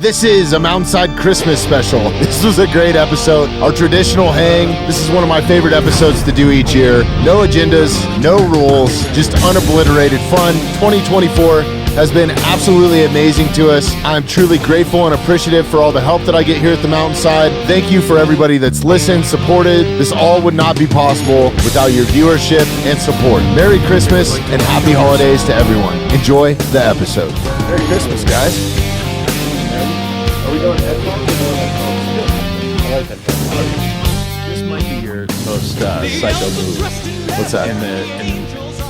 This is a Mountainside Christmas special. This was a great episode. Our traditional hang. This is one of my favorite episodes to do each year. No agendas, no rules, just unobliterated fun. 2024 has been absolutely amazing to us. I'm truly grateful and appreciative for all the help that I get here at the Mountainside. Thank you for everybody that's listened, supported. This all would not be possible without your viewership and support. Merry Christmas and happy holidays to everyone. Enjoy the episode. Merry Christmas, guys. Are we going headphones or no headphones? I like headphones. This might be your most psycho move. What's that? In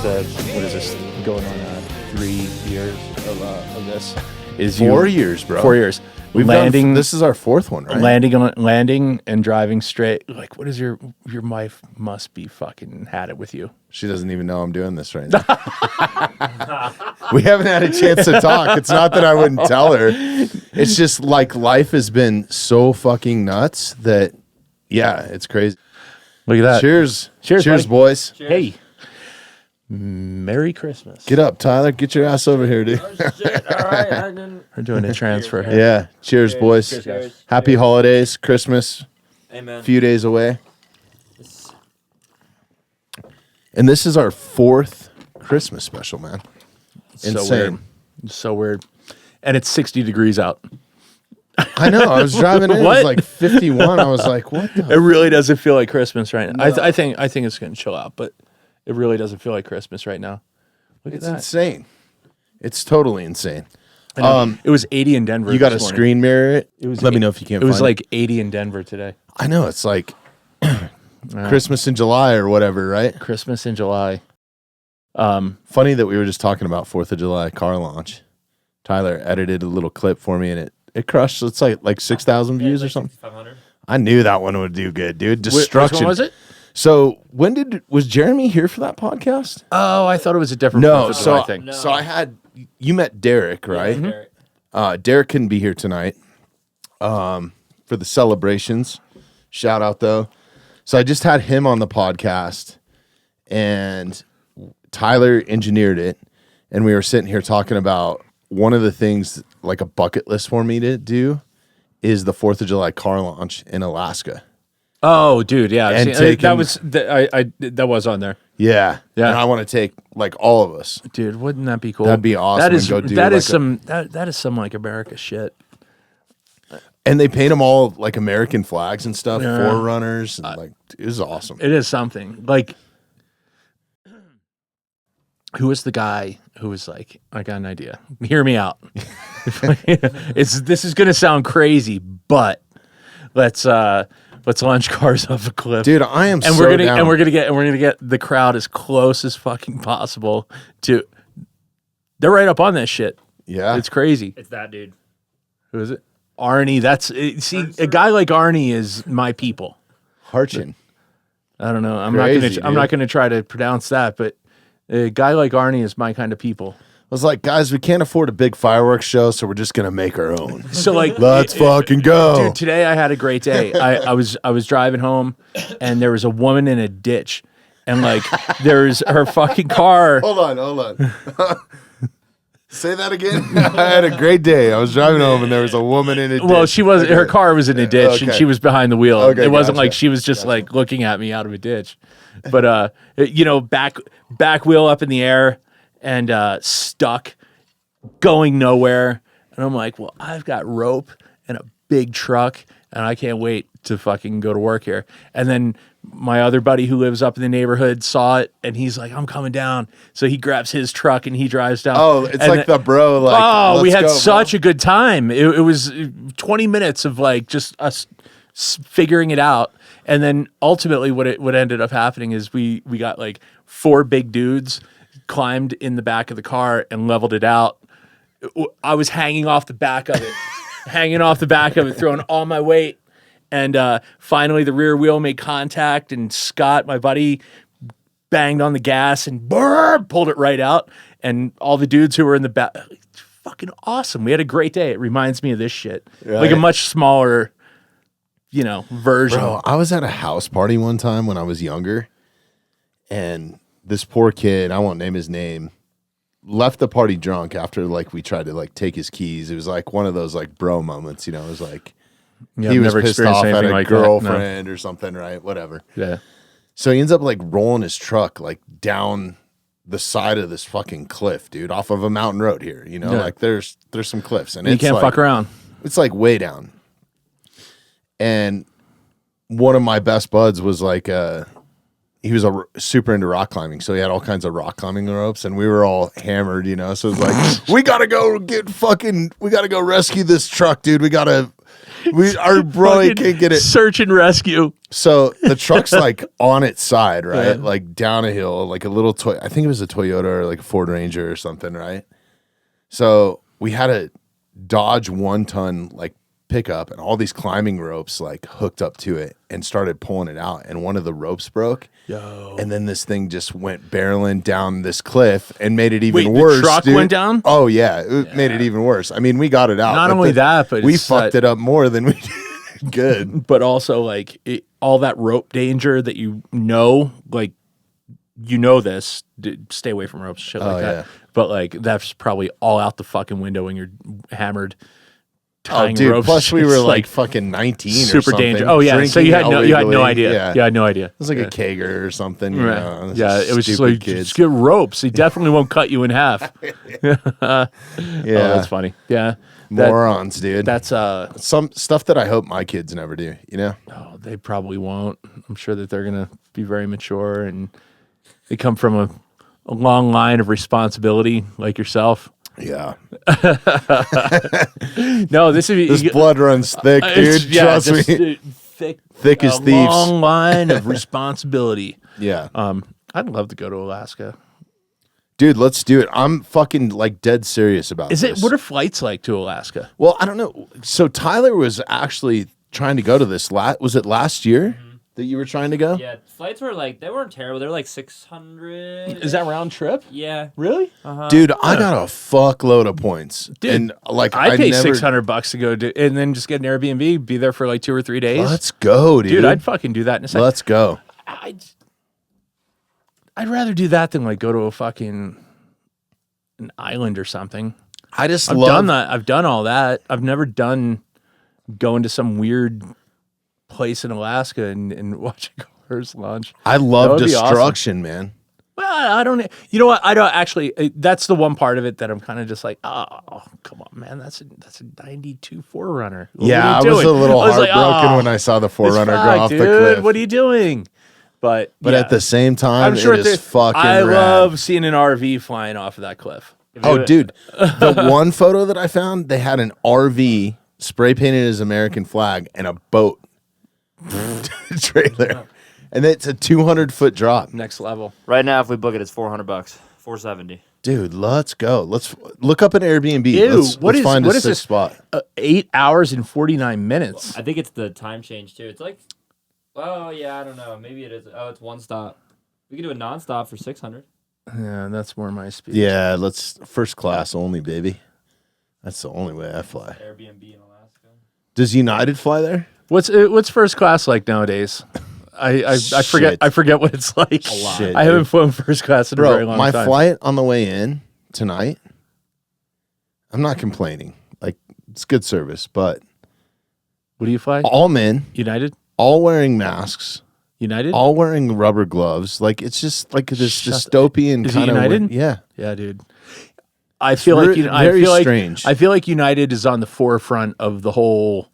the what is this going on 3 years of this? Is 4 years, bro. 4 years. We've landing. This is our fourth one, right? Landing and driving straight. Like, what is your wife must be fucking had it with you? She doesn't even know I'm doing this right now. We haven't had a chance to talk. It's not that I wouldn't tell her. It's just like life has been so fucking nuts that, yeah, it's crazy. Look at that. Cheers. Cheers, boys. Cheers. Hey. Merry Christmas. Get up, Tyler. Get your ass over here, dude. Oh, shit. All right. We're doing a transfer here. Yeah. Cheers, boys. Cheers, guys. Happy holidays. Christmas. Amen. Few days away. And this is our fourth Christmas special, man. Insane. So weird. So weird. And it's 60 degrees out. I know. I was driving in. It was like 51. I was like, what the? It really doesn't feel like Christmas right now. No. I think it's going to chill out, but it really doesn't feel like Christmas right now. Look at that. It's insane. It's totally insane. It was 80 in Denver. You got a screen mirror? Let me know if you can't find it. It was find like 80 in Denver today. I know. It's like Christmas in July or whatever, right? Christmas in July. Funny that we were just talking about 4th of July car launch. Tyler edited a little clip for me and it crushed. It's like 6,000 views or something. 500. I knew that one would do good, dude. Destruction. Which one was it? So was Jeremy here for that podcast? Oh, I thought it was a different thing. So you met Derek, right? Mm-hmm. Derek couldn't be here tonight for the celebrations. Shout out though. So I just had him on the podcast and Tyler engineered it. And we were sitting here talking about one of the things, like a bucket list for me to do is the 4th of July car launch in Alaska. Oh, dude, yeah. And that was on there. Yeah. Yeah. And I want to take like all of us. Dude, wouldn't that be cool? That'd be awesome. That is some like America shit. And they paint them all like American flags and stuff, forerunners, and like it was awesome. It is something. Like, who was the guy who was like, I got an idea. Hear me out. This is gonna sound crazy, but let's launch cars off a cliff. Dude, I am and so we're gonna down. and we're gonna get the crowd as close as fucking possible to. They're right up on that shit. Yeah. It's crazy. It's that dude. Who is it? Arnie. A guy like Arnie is my people. Harchin. I don't know. I'm not gonna try to pronounce that, but a guy like Arnie is my kind of people. I was like, guys, we can't afford a big fireworks show, so we're just gonna make our own. So like, let's fucking go, dude. Today I had a great day. I was driving home, and there was a woman in a ditch, and like there's her fucking car. Hold on. Say that again. I had a great day. I was driving home, and there was a woman in a ditch. Well, she was. Okay. Her car was in a ditch, and she was behind the wheel. Okay, it wasn't like she was just like looking at me out of a ditch, but back wheel up in the air. And stuck, going nowhere. And I'm like, well, I've got rope and a big truck, and I can't wait to fucking go to work here. And then my other buddy who lives up in the neighborhood saw it, and he's like, I'm coming down. So he grabs his truck, and he drives down. Oh, it's like the bro. Like, we had such a good time. It was 20 minutes of like just us figuring it out. And then ultimately what ended up happening is we got like 4 big dudes climbed in the back of the car and leveled it out. I was hanging off the back of it, throwing all my weight. And finally the rear wheel made contact, and Scott, my buddy, banged on the gas and pulled it right out. And all the dudes who were in the back, fucking awesome. We had a great day. It reminds me of this shit. Right? Like a much smaller, version. Bro, I was at a house party one time when I was younger, and this poor kid, I won't name his name, left the party drunk after like we tried to like take his keys. It was like one of those like bro moments, you know. It was like Yeah, he I've was never pissed experienced off at anything a like that, no. girlfriend or something, right? Whatever. Yeah. So he ends up like rolling his truck like down the side of this fucking cliff, dude, off of a mountain road here. You know, Yeah. like there's some cliffs, and You it's can't like, fuck around. It's like way down. And one of my best buds was like, he was super into rock climbing, so he had all kinds of rock climbing ropes, and we were all hammered, you know. So it was like, we gotta go rescue this truck, dude. Our bro he can't get it. Search and rescue. So the truck's like on its side, right? Yeah. Like down a hill, like a little toy. I think it was a Toyota or like a Ford Ranger or something, right? So we had a Dodge 1-ton like pickup and all these climbing ropes like hooked up to it and started pulling it out. And one of the ropes broke. Yo. And then this thing just went barreling down this cliff and made it even Wait, worse. the truck dude. went down? Oh yeah, it made it even worse. I mean, we got it out. Not but only that, but we it's fucked that- it up more than we did. Good. But also like all that rope danger that like this, stay away from ropes, shit like that. yeah. But like that's probably all out the fucking window when you're hammered. Oh, Tying dude. ropes. Plus, we It's were like fucking 19 or super something. dangerous. Oh yeah, so you had no illegally. idea. Yeah. You had no idea. It was like yeah. a kegger or something. You Right. know? Yeah, it was just stupid like kids. just get ropes. He definitely won't cut you in half. Yeah, Oh, that's funny. Yeah, morons, dude. that's some stuff that I hope my kids never do. You know? Oh, they probably won't. I'm sure that they're gonna be very mature and they come from a long line of responsibility, like yourself. Yeah. No, this Blood runs thick, dude. Trust me. Thick as a thieves. long line of responsibility. Yeah. I'd love to go to Alaska. Dude, let's do it. I'm fucking like dead serious about this. What are flights like to Alaska? Well, I don't know. So Tyler was actually trying to go to this. Was it last year that you were trying to go? Yeah, flights were like, they weren't terrible. They were like 600. Is that round trip? Yeah. Really? Dude, I got a fuckload of points. Dude, and like I'd pay never- $600 to go and then just get an Airbnb, be there for like 2 or 3 days. Let's go, dude. Dude, I'd fucking do that in a second. Let's go. I'd rather do that than like go to a fucking an island or something. I just I've love done that. I've done all that. I've never done going to some weird place in Alaska and watching cars launch. I love That would be awesome. destruction, man. Well, I don't. You know what? I don't actually. That's the one part of it that I'm kind of just like, oh, come on, man. That's a '92 4Runner. Yeah, I was a little heartbroken when I saw the 4Runner go off the cliff. What are you doing? But But yeah, at the same time, I'm sure it is fucking I rad. love seeing an RV flying off of that cliff. Oh, dude. The one photo that I found, they had an RV spray painted as American flag and a boat trailer. And it's a 200-foot drop. Next level. Right now, if we book it, it's $400. $470. Dude, let's go. Let's look up an Airbnb. Ew, Let's find what a is sick this spot. 8 hours and 49 minutes. I think it's the time change, too. It's like, oh, yeah, I don't know. Maybe it is. Oh, it's one stop. We could do a nonstop for 600. Yeah, that's more my speed. Yeah, let's first class only, baby. That's the only way I fly. Airbnb in Alaska. Does United fly there? What's first class like nowadays? I forget. Shit. I forget what it's like. Shit, I haven't dude. flown first class in a very Bro, long my time. flight on the way in tonight, I'm not complaining. Like, it's good service, but What do you fly? all men, United. all wearing masks, United. all wearing rubber gloves. Like, it's just like this Shut dystopian Is it kind of United? Yeah. Yeah, dude. I feel like very strange. I feel like United is on the forefront of the whole.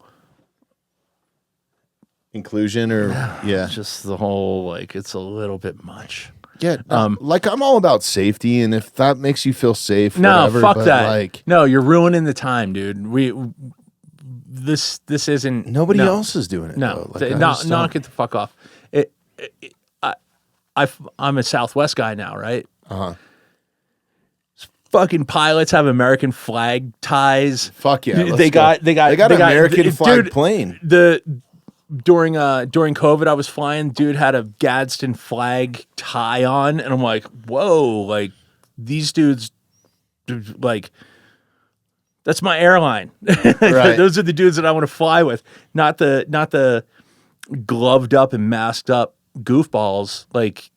Inclusion or yeah. Just the whole like it's a little bit much. Yeah. Like, I'm all about safety, and if that makes you feel safe, No, whatever, fuck but that. like No, you're ruining the time, dude. This isn't nobody no. else is doing it. No, though. Like, I no, just knock don't- it the fuck off. I'm a Southwest guy now, right? Uh-huh. Fucking pilots have American flag ties. Fuck yeah. let's They go. got American flag dude, plane. During COVID, I was flying. Dude had a Gadsden flag tie on, and I'm like, whoa! Like these dudes, like that's my airline. Right. Those are the dudes that I want to fly with, not the gloved up and masked up goofballs. Like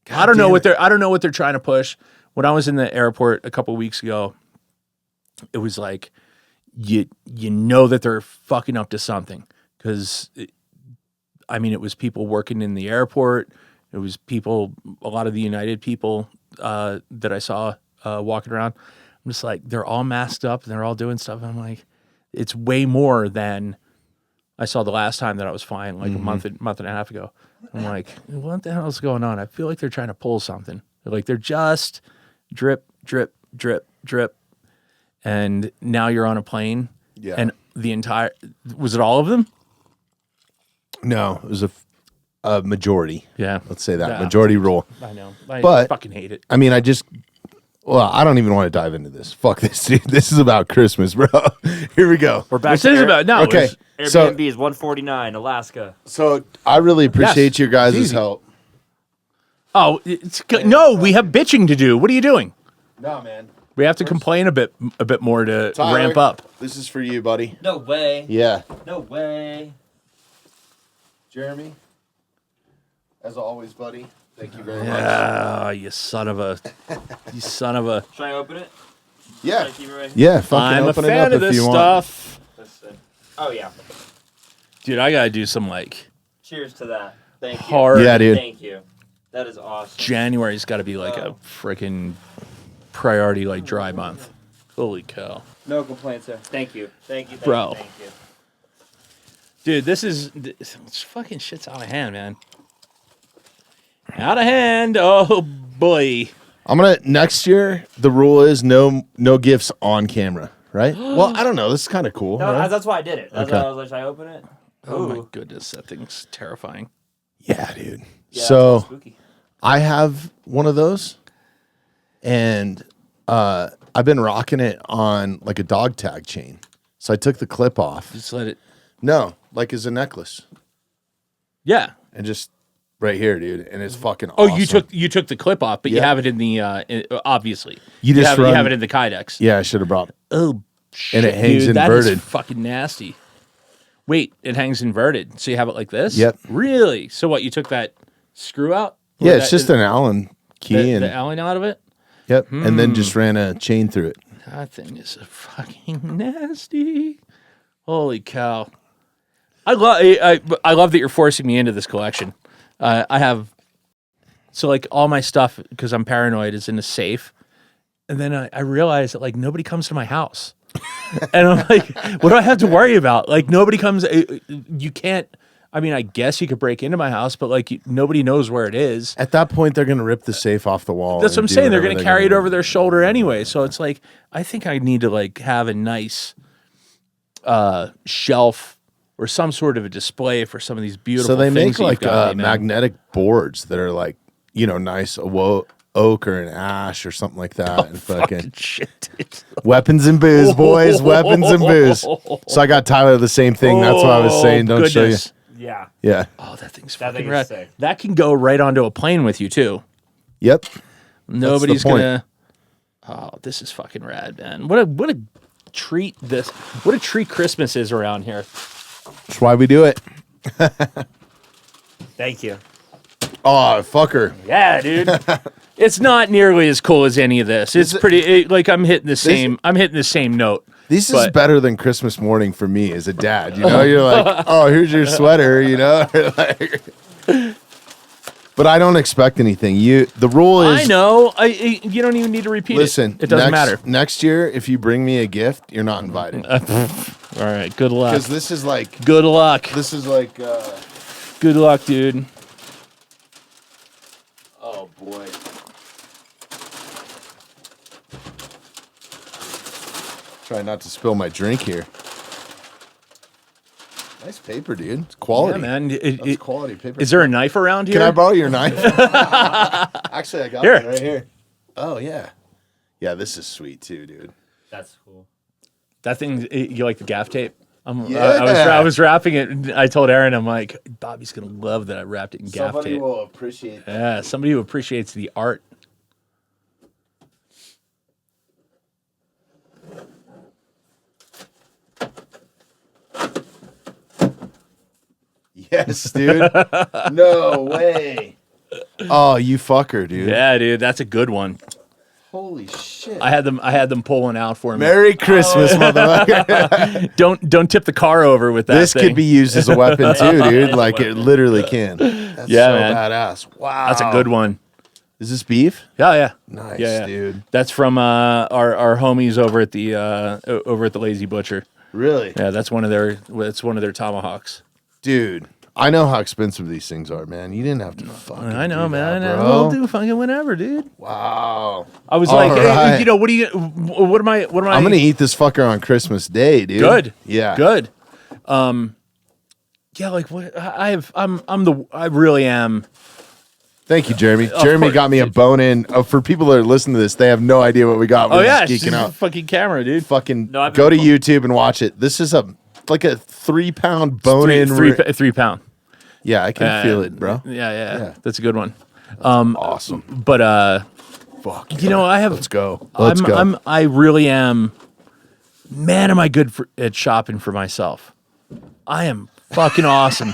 I don't know what they're trying to push. when I was in the airport a couple weeks ago, it was like you know that they're fucking up to something because it was people working in the airport. It was people, a lot of the United people that I saw walking around. I'm just like, they're all masked up and they're all doing stuff. And I'm like, it's way more than I saw the last time that I was flying, like a month and a half ago. I'm like, what the hell is going on? I feel like they're trying to pull something. They're just drip, drip, drip, drip. And now you're on a plane. Yeah. And was it all of them? No, it was a majority. Yeah. Let's say that. Yeah. Majority rule. I know. I But- fucking hate it. I mean, I don't even want to dive into this. Fuck this, dude. This is about Christmas, bro. Here we go. We're back This to is about, no. Okay. Airbnb is 149, Alaska. So I really appreciate Yes. your guys' Easy. help. Oh, it's good. No, we have bitching to do. What are you doing? No, man. We have to complain a bit more to ramp up. This is for you, buddy. No way. Yeah. No way. Jeremy, as always, buddy. Thank you very much. Ah, you son of a. Should I open it? Yeah. Should I keep it right here? Yeah, fucking I'm a open it fan up of if this you want. stuff. Listen. Oh, yeah. Dude, I got to do some Cheers to that. Thank you. hard. Yeah, dude. Thank you. That is awesome. January's got to be like a Oh. freaking priority, like dry month. Holy cow. No complaints, sir. Thank you. Thank you. Thank Bro. You, thank you. Dude, this fucking shit's out of hand, man. Out of hand. Oh, boy. Next year, the rule is no gifts on camera, right? Well, I don't know. This is kind of cool. No, right? that's why I did it. That's Okay. why I was like, should I open it? Oh, my Ooh. goodness. That thing's terrifying. Yeah, dude. Yeah, that's So spooky. I have one of those, and I've been rocking it on like a dog tag chain. So I took the clip off. Just let it. No, like as a necklace, Yeah. and just right here, dude. And it's fucking. Oh, awesome. you took the clip off, but you Yeah. have it in the obviously. You just you run- have it in the Kydex. Yeah, I should have brought. Oh, shit, And it hangs dude, inverted. That is fucking nasty. Wait, it hangs inverted, so you have it like this? Yep. Really? So what? You took that screw out? Or Yeah, it's that- just an Allen key, the and Allen out of it. yep, and then just ran a chain through it. That thing is fucking nasty. Holy cow! I love that you're forcing me into this collection. I have like all my stuff because I'm paranoid is in a safe, and then I realize that like nobody comes to my house, and I'm like, what do I have to worry about? Like nobody comes. You can't. I mean, I guess you could break into my house, but like nobody knows where it is. At that point, they're gonna rip the safe off the wall. That's what and I'm do saying. They're whatever going to carry it gonna over their shoulder anyway. So it's like, I think I need to like have a nice shelf or some sort of a display for some of these do. beautiful So they things make that you've like got me, man. magnetic boards that are like nice oak or an ash or something like that. And fucking Shit, dude. weapons and booze, boys. Weapons and booze. So I got Tyler the same thing. That's what I was saying. Don't Goodness. Yeah. show you. Yeah. Oh, that thing's That fucking thing is rad. sick. That can go right onto a plane with you too. Yep. Nobody's point. gonna. Oh, this is fucking rad, man. What a treat this. What a treat Christmas is around here. That's why we do it. Thank you. Oh, fucker. Yeah, dude. It's not nearly as cool as any of this. It's pretty like I'm hitting the same. I'm hitting the same note. This is But- better than Christmas morning for me as a dad. You know, you're like, oh, here's your sweater. You know, Like- but I don't expect anything. The rule is. I know. You don't even need to repeat Listen, it. It doesn't matter. Next year, if you bring me a gift, you're not invited. All right. Good luck. Because this is like, Good luck. Good luck, dude. oh boy. Try not to spill my drink here. Nice paper, dude. It's quality. Yeah, man. That's quality paper. Is there a knife around here? Can I borrow your knife? Actually, I got Here. one right here. Oh yeah, yeah. This is sweet too, dude. That's cool. That thing? You like the gaff tape? Yeah. I was wrapping it. And I told Aaron, I'm like, Bobby's gonna love that I wrapped it in gaff Somebody tape. will appreciate that. Yeah, somebody who appreciates the art. Yes, dude. No way. Oh, you fucker, dude. Yeah, dude, that's a good one. I had them pulling out for me. Merry Christmas, motherfucker. Don't tip the car over with that. This thing. could be used as a weapon too, dude. Like it literally can. That's Yeah, so man. badass. Wow. That's a good one. Is this beef? Yeah. Nice, Yeah. dude. That's from our homies over at the Lazy Butcher. Really? Yeah, that's one of their tomahawks. Dude, I know how expensive these things are, man. You didn't have to fucking I know, do man. that, I'll bro. do fucking whatever, dude. Wow. I was All like, right. hey, what am I? I'm gonna eat this fucker on Christmas Day, dude. Good. Yeah. Good. Yeah, like what I really am. Thank you, Jeremy. Jeremy course, got me a dude. bone in. For people that are listening to this, they have no idea what we got. We're Oh yeah, just geeking out. fucking camera, dude. Fucking No, I've go to been- YouTube and watch it. This is like a 3-pound bone in. 3 pound. Yeah, I can feel it, bro. Yeah. That's a good one. Awesome. But Fuck. you know, I have. Let's go. Let's go. I really am. Man, am I good at shopping for myself? I am fucking awesome.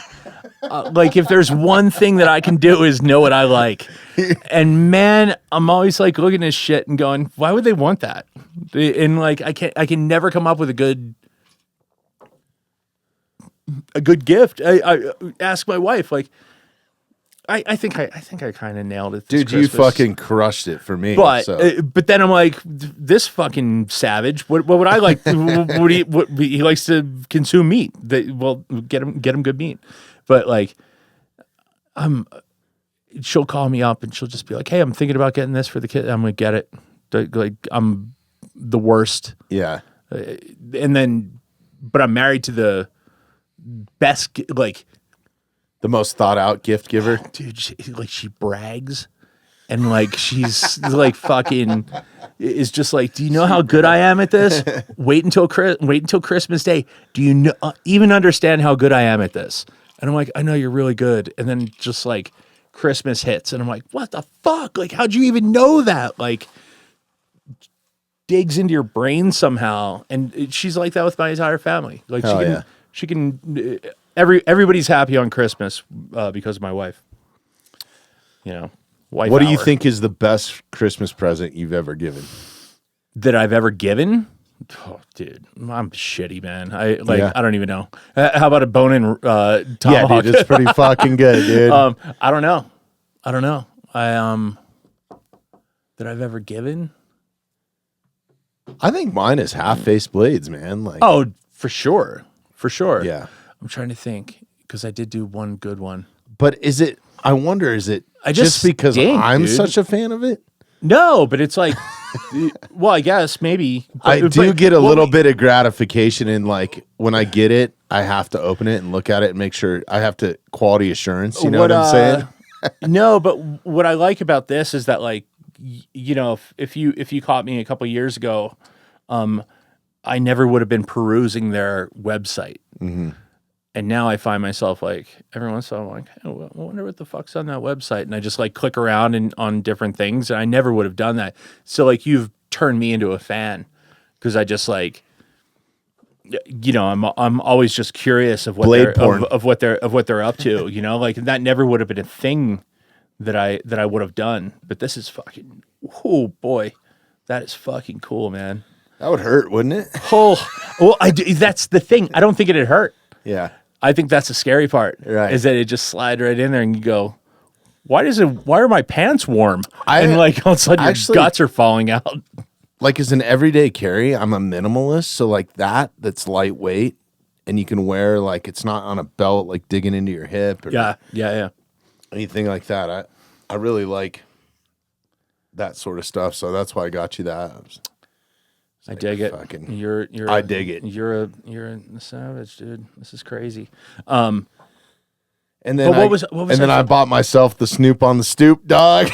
Like if there's one thing that I can do is know what I like, and man, I'm always like looking at shit and going, why would they want that? And like I can never come up with a good gift. I ask my wife, like I think I kind of nailed it, this Dude, you Christmas. fucking crushed it for me. But so. but then I'm like, this fucking savage. What would I like? He likes to consume meat. Get him good meat. But like, she'll call me up and she'll just be like, "Hey, I'm thinking about getting this for the kid. I'm gonna get it." Like I'm the worst. Yeah. And then, but I'm married to the best. Like, The most thought out gift giver. dude, she brags. And like she's like fucking is just like, do you know how good I am at this? Wait until Christmas Day. Do you even understand how good I am at this? And I'm like, I know you're really good. And then just like Christmas hits, and I'm like, what the fuck? Like, how'd you even know that? Like, digs into your brain somehow. And she's like that with my entire family. Like, Hell she can. Everybody's happy on Christmas because of my wife. You know. Wife What do you hour. think is the best Christmas present you've ever given? That I've ever given? Oh, dude, I'm shitty, man. Yeah. I don't even know. How about a bone-in tomahawk? Yeah, dude, it's pretty fucking good, dude. I don't know. That I've ever given? I think mine is half-face blades, man. Like, Oh, for sure. yeah. I'm trying to think because I did do one good one. But is it? I wonder. Is it I just because stink, I'm dude. such a fan of it? No, but it's like, well, I guess maybe. I But- do but- get a well, little bit of gratification in like when I get it, I have to open it and look at it and make sure I have to quality assurance. You know what I'm saying? No, but what I like about this is that, like, you know, if you caught me a couple years ago, I never would have been perusing their website, and now I find myself like every once in a while, I'm like, oh, I wonder what the fuck's on that website, and I just like click around on different things, and I never would have done that. So like you've turned me into a fan because I just like. You know, I'm always just curious of what Blade they're porn. of what they're up to. You know, like that never would have been a thing that I would have done. But this is fucking. Oh boy, that is fucking cool, man. That would hurt, wouldn't it? Oh, well, that's the thing. I don't think it'd hurt. Yeah. I think that's the scary part. Right. Is that it just slide right in there and you go, why are my pants warm? I- And like all of a sudden actually- your guts are falling out. Like as an everyday carry, I'm a minimalist. So like that's lightweight and you can wear like it's not on a belt like digging into your hip or Yeah. anything like that. I really like that sort of stuff. So that's why I got you that. I dig it. fucking- You're I dig it. You're a savage, dude. This is crazy. And then But what was I bought myself the Snoop on the Stoop dog.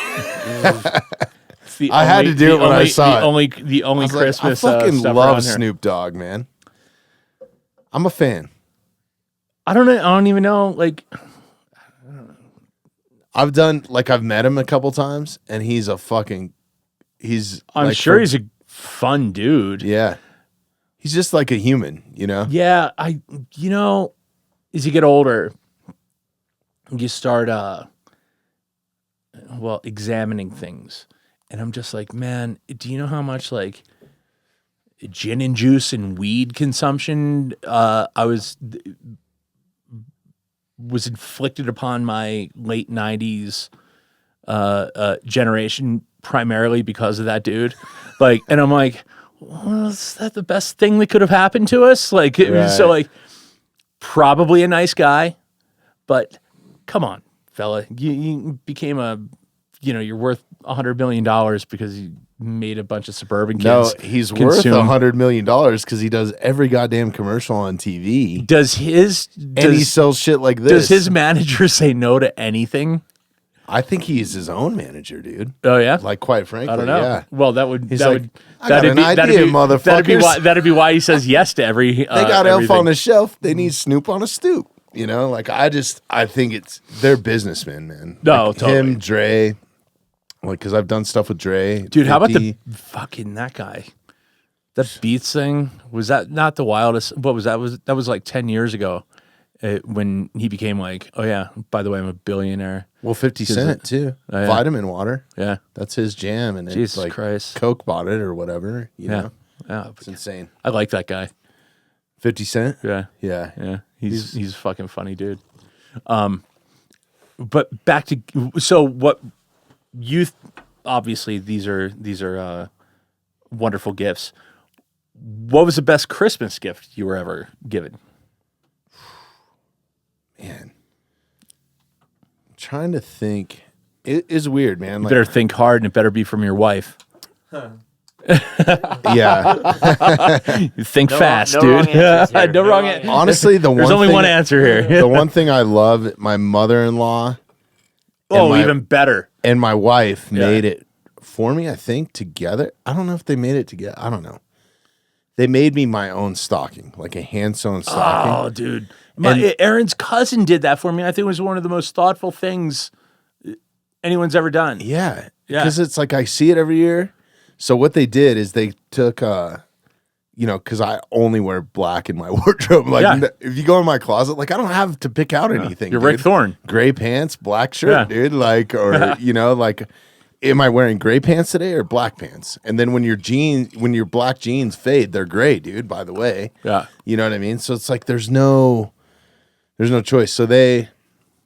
It's the I had to do it when I saw it. The only I was like, Christmas I fucking stuff love around here. Snoop Dogg, man. I'm a fan. I don't know. I don't even know. Like, I've met him a couple times, and he's I'm I'm sure he's a fun dude. yeah. He's just like a human, you know. Yeah, as you get older, you start examining things. And I'm just like, man, do you know how much like gin and juice and weed consumption I was inflicted upon my late 90s generation primarily because of that dude. Like, and I'm like, well, is that the best thing that could have happened to us? Like, it was so like, probably a nice guy, but come on, fella, you became you're worth $100 million because you made a bunch of suburban kids. No, he's worth $100 million because he does every goddamn commercial on TV. And he sells shit like this. Does his manager say no to anything? I think he's his own manager, dude. Oh yeah, like quite frankly, I don't know. Yeah. Well, that'd be motherfuckers. That'd be why he says yes to every. They got Elf on the shelf. They need Snoop on a stoop. You know, like I think they're businessmen, man. No, like totally. Him, Dre, like because I've done stuff with Dre. Dude, 50. how about that guy? That Beats thing, was that not the wildest? What was that? That was like 10 years ago when he became like, oh yeah, by the way, I'm a billionaire. Well, 50 Cent too. Oh, yeah. Vitamin water. Yeah, that's his jam. And Jesus like Christ, Coke bought it or whatever. You know, it's insane. I like that guy. 50 Cent. Yeah. He's a fucking funny dude. But back to what youth. Obviously, these are wonderful gifts. What was the best Christmas gift you were ever given? Man, I'm trying to think. It is weird, man. You better think hard, and it better be from your wife. Yeah. You think fast, no dude. Wrong answers here. No wrong answer. Honestly, there's only one answer here. The one thing I love, my mother-in-law. Even better. And my wife made it for me, I think, together. I don't know if they made it together. I don't know. They made me my own stocking, like a hand-sewn stocking. Oh, dude. Aaron's cousin did that for me. I think it was one of the most thoughtful things anyone's ever done. Yeah. Because it's like I see it every year. So what they did is they took, because I only wear black in my wardrobe. Like if you go in my closet, like I don't have to pick out anything. You're Rick Thorne. Gray pants, black shirt, dude. Like, or, like, am I wearing gray pants today or black pants? And then when your black jeans fade, they're gray, dude, by the way. Yeah. You know what I mean? So it's like there's no choice. So they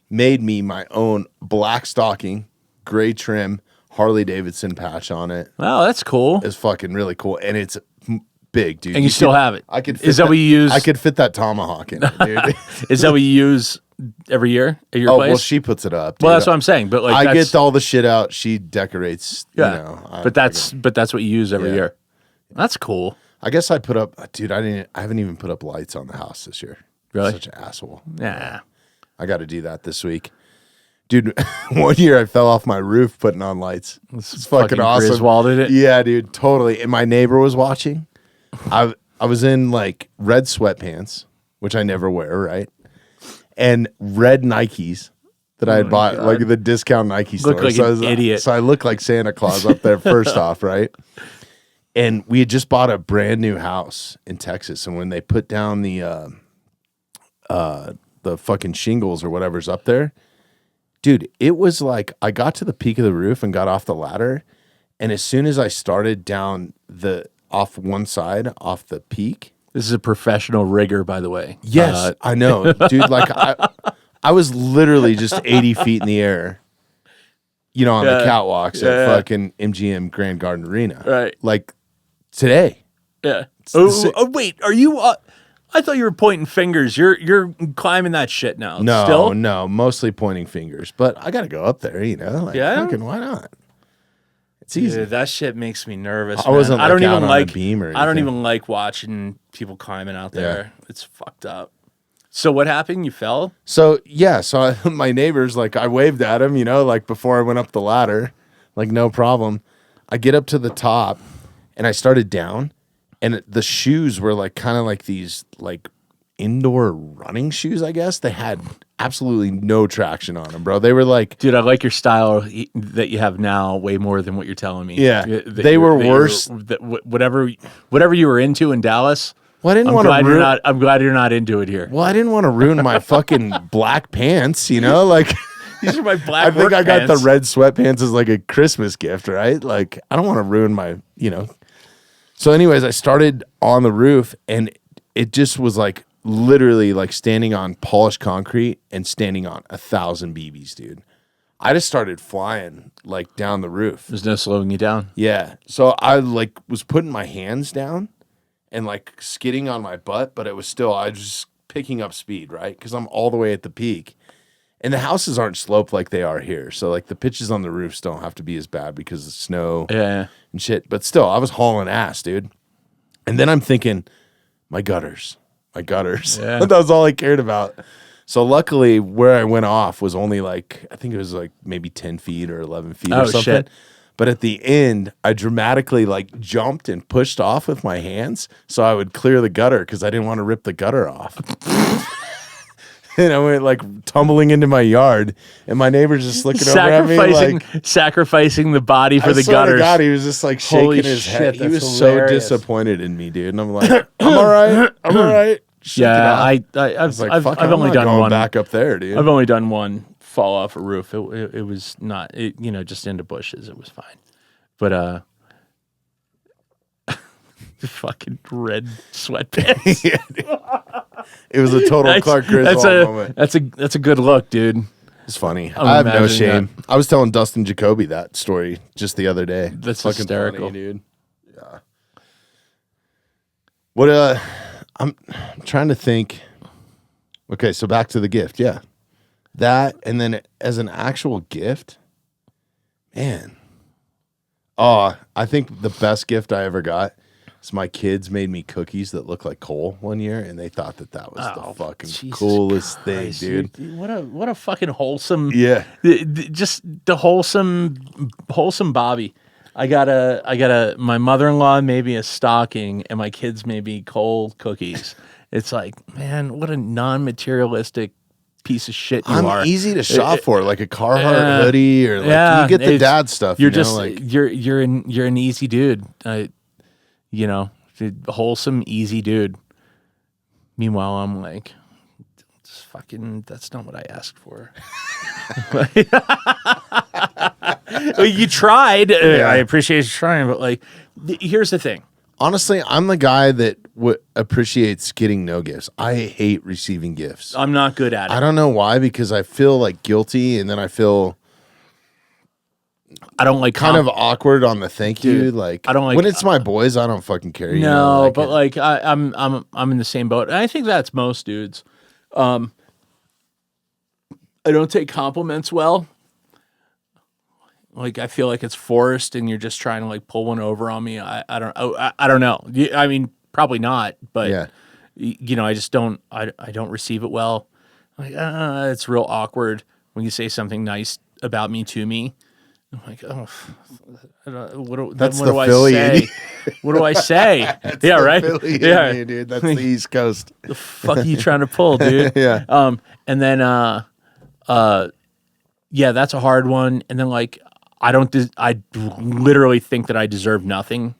made me my own black stocking, gray trim, Harley Davidson patch on it. Oh, that's cool. It's fucking really cool. And it's big, dude. And you still have it. I could. Is that what you use? I could fit that tomahawk in it, dude. Is that what you use every year at your place? Well, she puts it up. Dude. Well, that's what I'm saying. But like, I get all the shit out. She decorates. Yeah. But that's what you use every year. That's cool. I guess I put up, dude. I haven't even put up lights on the house this year. Really? I'm such an asshole. Yeah. I got to do that this week. Dude, one year I fell off my roof putting on lights. It's fucking awesome. Griswolded it? Yeah, dude, totally. And my neighbor was watching. I was in like red sweatpants, which I never wear, right? And red Nikes that I had bought, like the discount Nike store. Look like an idiot. So I look like Santa Claus up there first off, right? And we had just bought a brand new house in Texas. And when they put down the fucking shingles or whatever's up there, dude, it was like I got to the peak of the roof and got off the ladder, and as soon as I started down off one side, off the peak. This is a professional rigger, by the way. Yes, I know, dude. Like I was literally just 80 feet in the air, on the catwalks at fucking MGM Grand Garden Arena. Right. Like today. Yeah. Oh, wait. Are you... I thought you were pointing fingers. You're climbing that shit now. No, mostly pointing fingers. But I got to go up there, Like, fucking, why not? It's easy. Dude, that shit makes me nervous. I wasn't. I don't out even on like. a beam or anything. I don't even like watching people climbing out there. It's fucked up. So what happened? You fell? So yeah. So my neighbors, like, I waved at him, like before I went up the ladder, like no problem. I get up to the top, and I started down. And the shoes were like kind of like these like indoor running shoes, I guess. They had absolutely no traction on them, bro. They were like... Dude, I like your style that you have now way more than what you're telling me. Yeah. They were worse. Whatever you were into in Dallas... Well, I didn't want to ruin... I'm glad you're not into it here. Well, I didn't want to ruin my fucking black pants, Like... These are my black I think work I got the pants. red sweatpants as like a Christmas gift, right? Like, I don't want to ruin my, So, anyways, I started on the roof, and it just was like literally like standing on polished concrete and standing on 1,000 BBs, dude. I just started flying like down the roof. There's no slowing you down. Yeah. So I like was putting my hands down and like skidding on my butt, but I was just picking up speed, right? Because I'm all the way at the peak. And the houses aren't sloped like they are here. So like the pitches on the roofs don't have to be as bad because of snow Yeah. and shit. But still, I was hauling ass, dude. And then I'm thinking, my gutters. Yeah. That was all I cared about. So luckily, where I went off was only like, I think it was like maybe 10 feet or 11 feet or something. Shit. But at the end, I dramatically like jumped and pushed off with my hands so I would clear the gutter because I didn't want to rip the gutter off. And I went like tumbling into my yard, and my neighbor's just looking over at me like sacrificing the body for I the swear to gutters. God, he was just like shaking Holy his shit, head. He that's was hilarious. so disappointed in me, dude. And I'm like, I'm all right. Shake it Yeah, off. I've like, I've, fuck, I've I'm only not done going one. back up there, dude. I've only done one fall off a roof. It was not, just into bushes. It was fine. But fucking red sweatpants. It was a total Clark Griswold moment. That's a good look, dude. It's funny. I'm I have no imagining shame. I was telling Dustin Jacoby that story just the other day. That's Fucking hysterical. funny, dude. Yeah. What I'm trying to think. Okay, so back to the gift. Yeah. That, and then as an actual gift, man. Oh, I think the best gift I ever got is my kids made me cookies that look like coal one year, and they thought that was the fucking Jesus coolest Christ, thing, dude. What a fucking wholesome. Yeah. Just the wholesome Bobby. I got my mother-in-law made me a stocking, and my kids made me coal cookies. It's like, man, what a non-materialistic piece of shit you are. I'm easy to shop for, like a Carhartt hoodie, or like you get the dad stuff. You're you're an easy dude. Wholesome, easy dude. Meanwhile, I'm like, that's not what I asked for. You tried. I appreciate you trying, but like, here's the thing. Honestly, I'm the guy that appreciates getting no gifts. I hate receiving gifts. I'm not good at it. I don't know why, because I feel like guilty, and then I feel I don't like kind of awkward on the thank you. Like, I don't like when it's my boys, I don't fucking care. No, but like I'm in the same boat, and I think that's most dudes. I don't take compliments well. Like, I feel like it's forced, and you're just trying to like pull one over on me. I don't know. I mean, probably not, but yeah. I just don't. I don't receive it well. Like, it's real awkward when you say something nice about me to me. I'm like, oh, That's what the do I Philly say? What do I say? Yeah, right. Philly Yeah, in me, dude. That's the East Coast. the fuck are you trying to pull, dude? Yeah. And then yeah, that's a hard one. And then like, I literally think that I deserve nothing.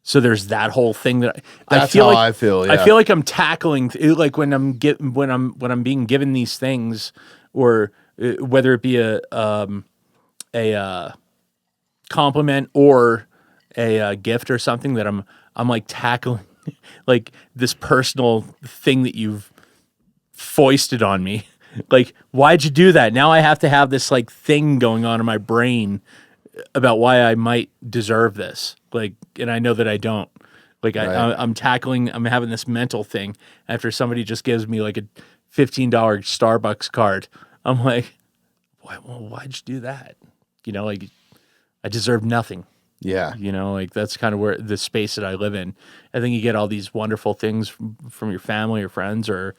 So there's that whole thing that That's I feel how like I feel. Yeah. I feel like I'm tackling like when I'm being given these things, or whether it be a compliment or a gift or something, that I'm like tackling like this personal thing that you've foisted on me. Like, why'd you do that? Now I have to have this like thing going on in my brain about why I might deserve this. Like, and I know that I don't. Like, Right. I'm having this mental thing after somebody just gives me like a $15 Starbucks card. I'm like, why'd you do that? Like, I deserve nothing. Yeah. Like, that's kind of where the space that I live in. I think you get all these wonderful things from your family or friends, or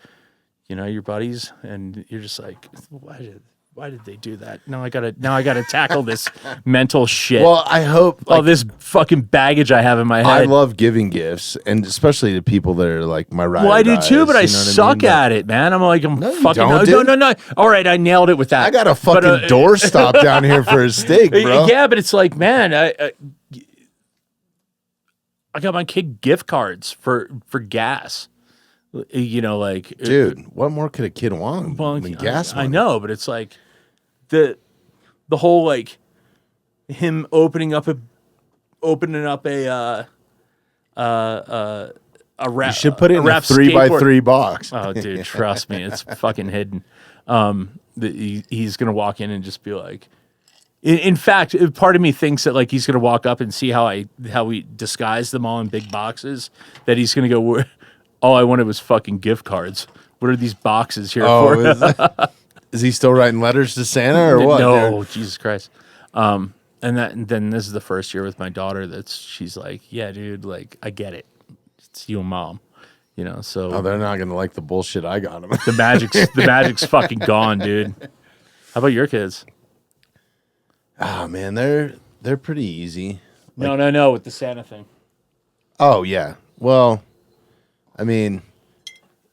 your buddies, and you're just like, why did they do that? Now I gotta tackle this mental shit. Well, I hope all this fucking baggage I have in my head. I love giving gifts, and especially to people that are like my ride. Well, I do too, but I you know what suck mean? at it, man. I'm like, you fucking don't, dude. no. All right, I nailed it with that. I got a fucking doorstop down here for a steak, bro. Yeah, but it's like, man, I got my kid gift cards for gas. Like, Dude, what more could a kid want well, than gas I money? know, but it's like, the whole like him opening up a wrap. You should put it in a wrap 3x3 box. Oh, dude, trust me, it's fucking hidden. He's gonna walk in and just be like. In fact, part of me thinks that like he's gonna walk up and see how we disguise them all in big boxes. That he's gonna go. All I wanted was fucking gift cards. What are these boxes here for? Is he still writing letters to Santa or what? No, dude? Jesus Christ. And then this is the first year with my daughter she's like, yeah, dude, like I get it. It's you and mom, you know. So they're not gonna like the bullshit I got them. the magic's fucking gone, dude. How about your kids? Oh man, they're pretty easy. No, with the Santa thing. Oh yeah. Well, I mean,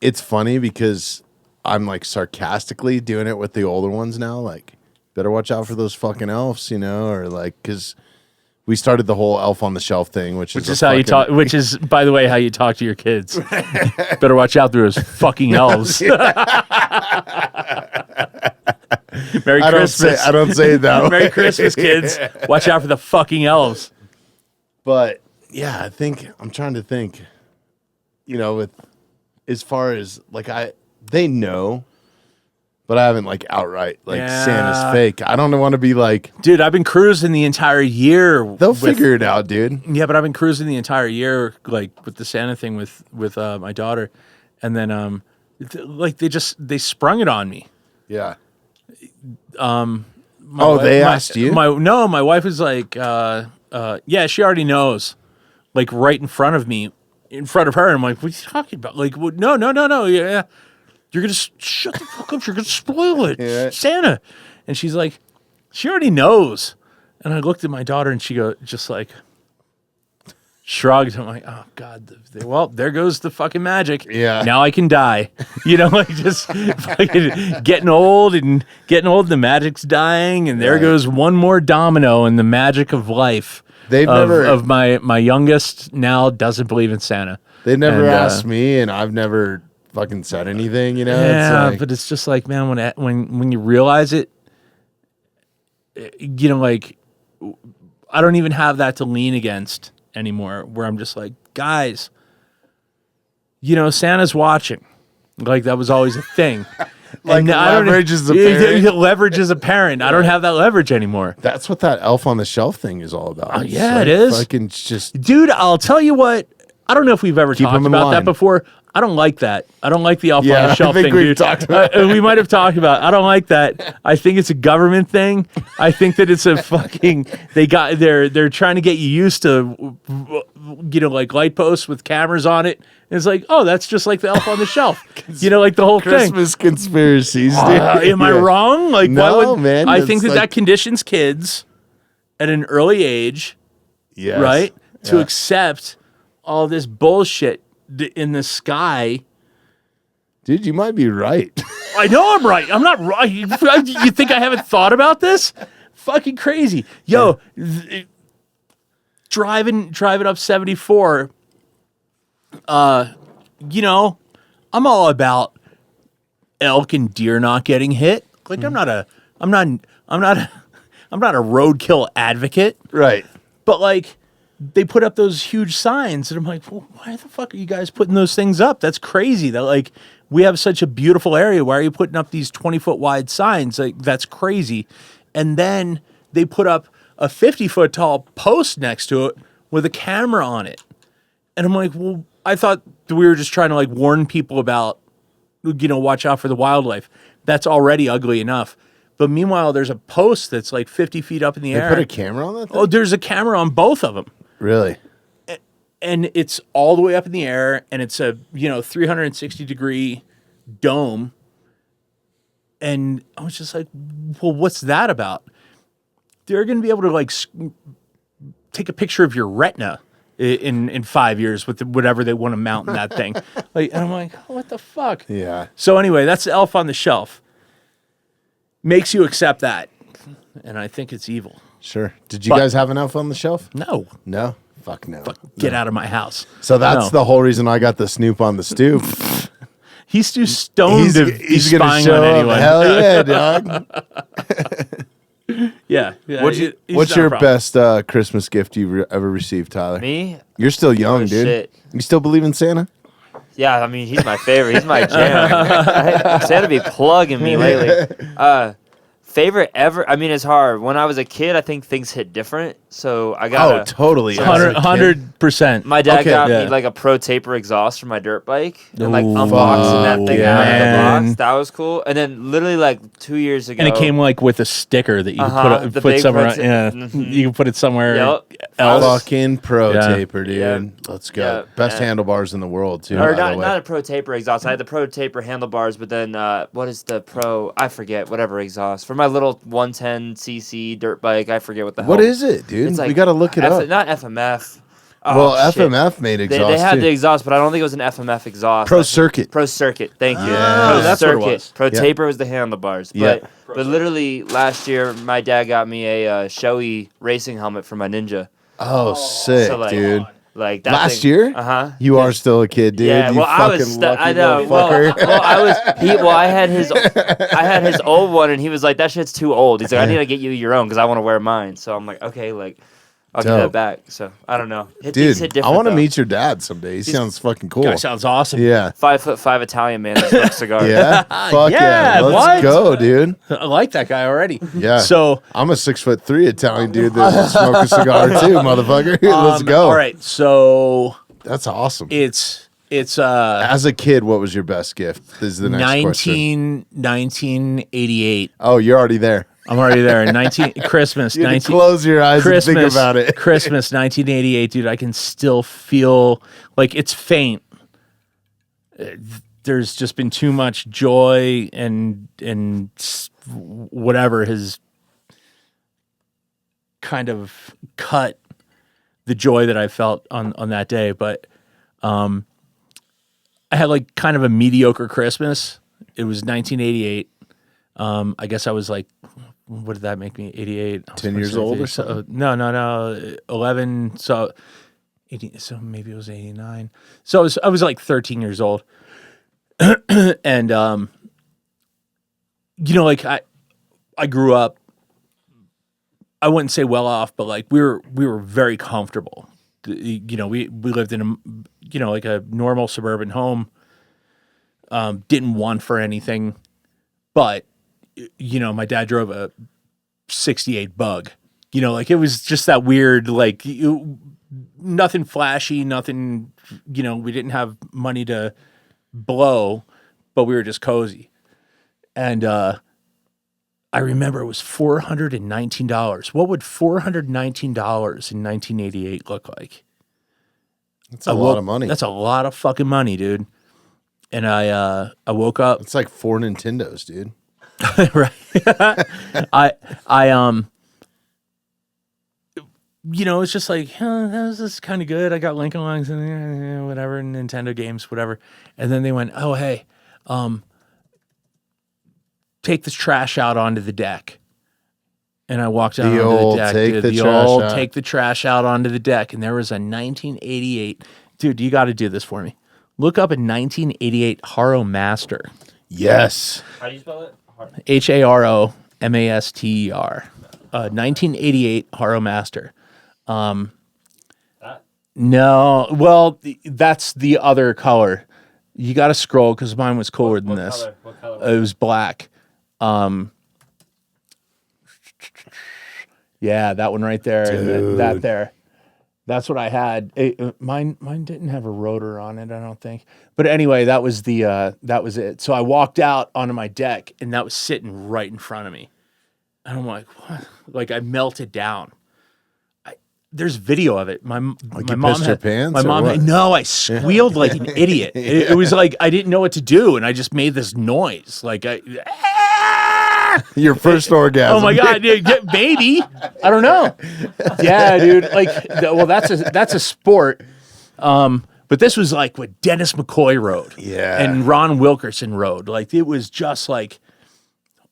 it's funny because I'm like sarcastically doing it with the older ones now. Like, better watch out for those fucking elves, you know, or like because we started the whole elf on the shelf thing, which is how you talk. Which is, by the way, how you talk to your kids. Better watch out for those fucking elves. Merry Christmas. I don't say that. Merry Christmas, kids. Watch out for the fucking elves. But yeah, I'm trying to think, you know, with as far as like they know, but I haven't like outright like Santa's fake. I don't want to be like, dude, I've been cruising the entire year. They'll figure it out, dude. Yeah, but I've been cruising the entire year like with the Santa thing with my daughter, and then like they sprung it on me. Yeah. They asked you? My wife was like, yeah, she already knows, like right in front of me, in front of her. And I'm like, what are you talking about? Like, no, yeah, you're gonna shut the fuck up. You're gonna spoil it, Santa. And she's like, she already knows. And I looked at my daughter, and she just like shrugged. I'm like, oh god, well, there goes the fucking magic. Yeah. Now I can die. You know, like just fucking getting old. The magic's dying, and there goes one more domino in the magic of life. Of my youngest now doesn't believe in Santa. They never asked me, and I've never fucking said anything. You know. Yeah, it's like, but it's just like, man, when you realize it, you know, like I don't even have that to lean against anymore, where I'm just like, guys, you know, Santa's watching. Like that was always a thing. Like leverage as a parent. Leverage as a parent. I don't have that leverage anymore. That's what that elf on the shelf thing is all about. Yeah, like, it is. Fucking just, dude, I'll tell you what. I don't know if we've ever talked about that before. I don't like that. I don't like the elf on the shelf thing, dude. Talked about we might have talked about it. I don't like that. I think it's a government thing. I think that it's a fucking they're trying to get you used to, you know, like light posts with cameras on it. And it's like, oh, that's just like the elf on the shelf. You know, like the whole Christmas thing. Conspiracies, dude. Am I wrong? Like, no, man. I think that conditions kids at an early age, right, to accept all this bullshit in the sky. Dude, you might be right. I know I'm right. I'm not right. You think I haven't thought about this? Fucking crazy. Yo, driving up 74, you know, I'm all about elk and deer not getting hit. Like I'm not a roadkill advocate. Right. But like they put up those huge signs, and I'm like, well, why the fuck are you guys putting those things up? That's crazy. That like we have such a beautiful area. Why are you putting up these 20-foot wide signs? Like that's crazy. And then they put up a 50-foot tall post next to it with a camera on it. And I'm like, well, I thought we were just trying to like warn people about, you know, watch out for the wildlife. That's already ugly enough. But meanwhile, there's a post that's like 50 feet up in the air. They put a camera on that thing? Oh, there's a camera on both of them. Really? And it's all the way up in the air, and it's a, you know, 360-degree dome. And I was just like, well, what's that about? They're going to be able to like take a picture of your retina in 5 years with whatever they want to mount in that thing. Like, and I'm like, oh, what the fuck? Yeah. So anyway, that's the elf on the shelf. Makes you accept that. And I think it's evil. Sure. Did you guys have an elf on the shelf? No. No? Fuck no. Get out of my house. So that's the whole reason I got the Snoop on the stoop. He's too stoned to be he's gonna spying show on up. anyone. Hell yeah, dog. Yeah. What's not a your problem. best Christmas gift you've ever received, Tyler? Me? You're still young, Oh, dude. shit. You still believe in Santa? Yeah, I mean, he's my favorite. He's my jam. Santa be plugging me lately. Favorite ever? I mean, it's hard. When I was a kid, I think things hit different. So I got Oh, totally. so As a kid. 100%. my dad Okay. got Yeah. me like a pro taper exhaust for my dirt bike, and like Ooh, unboxing that thing out of the man. box. That was cool. And then literally like 2 years ago, And it came like with a sticker that you could the put big somewhere. pro- Yeah, Mhm. you can put it somewhere Yep. else. Fucking pro Yeah. taper, dude. Yeah. Let's go. Yeah. Best Yeah. handlebars in the world, too. or by the way. not a pro taper exhaust. I had the pro taper handlebars, but then what is the pro? I forget. Whatever exhaust for my little 110cc dirt bike. I forget what the hell. What is it, dude? It's like we got to look it up. Not FMF. Oh, Well, shit. FMF made They exhaust, had too. the exhaust, but I don't think it was an FMF exhaust. Pro Circuit. Pro Circuit. Thank you. Ah, Pro that's what it Circuit. was. Pro Yeah. Taper was the handlebars. Yeah. But literally last year, my dad got me a Shoei racing helmet for my Ninja. Oh, sick, So, like, dude. Like that Last thing- year? Uh-huh. You are still a kid, dude. Yeah, you well, I fucking was. lucky I know. Well, motherfucker. I had his old one, and he was like, "That shit's too old." He's like, "I need to get you your own because I want to wear mine." So I'm like, "Okay, like, I'll give Dope. that back." So I don't know. Things Dude, hit I different, want to though. meet your dad someday. He sounds fucking cool. Guy sounds awesome. Yeah. 5'5" Italian man that smokes cigars. Yeah. Fuck yeah. Yeah, Let's what? go, dude. I like that guy already. Yeah. So I'm a 6'3" Italian dude that will smoke a cigar too, motherfucker. Let's go. All right. So That's awesome. it's As a kid, what was your best gift? This is the next question. 1988. Oh, you're already there. I'm already there. 19 Christmas. You had 19 to close your eyes Christmas. and think about it. Christmas 1988, dude. I can still feel like it's faint. There's just been too much joy and whatever has kind of cut the joy that I felt on that day. But I had like kind of a mediocre Christmas. It was 1988. I guess I was like, what did that make me? 88. 10 years old or something? No. 11. So, 80, so maybe it was 89. So I was like 13 years old. And, like I grew up, I wouldn't say well off, but like we were very comfortable. We lived in like a normal suburban home. Didn't want for anything, but my dad drove a 68 Bug. Like it was just that weird, like nothing flashy, nothing. We didn't have money to blow, but we were just cozy. And I remember it was $419. What would $419 in 1988 look like? That's a lot of money. That's a lot of fucking money, dude. And I woke up. It's like 4 Nintendos, dude. Right. It's just like, that was kind of good. I got Lincoln Logs in there, whatever, Nintendo games, whatever. And then they went, oh, hey, take this trash out onto the deck. And I walked out The onto old the deck. take dude, the trash out. Take the trash out onto the deck. And there was a 1988. Dude, you got to do this for me. Look up a 1988 Haro Master. Yes. How do you spell it? HARO MASTER. 1988 Haro Master. That? No, well, that's the other color. You got to scroll because mine was cooler than this. Color? What color? It was black. Yeah, that one right there. And that there. That's what I had. Mine didn't have a rotor on it, I don't think. But anyway, that was it. So I walked out onto my deck, and that was sitting right in front of me. And I'm like, what? Like I melted down. There's video of it. My you mom pissed your pants My or mom. what? No, I squealed like an idiot. It was like I didn't know what to do, and I just made this noise. Like Your first orgasm. oh my god, dude, baby! I don't know. Yeah, dude. Like, well, that's a sport. But this was like what Dennis McCoy rode. Yeah. And Ron Wilkerson rode. Like it was just like,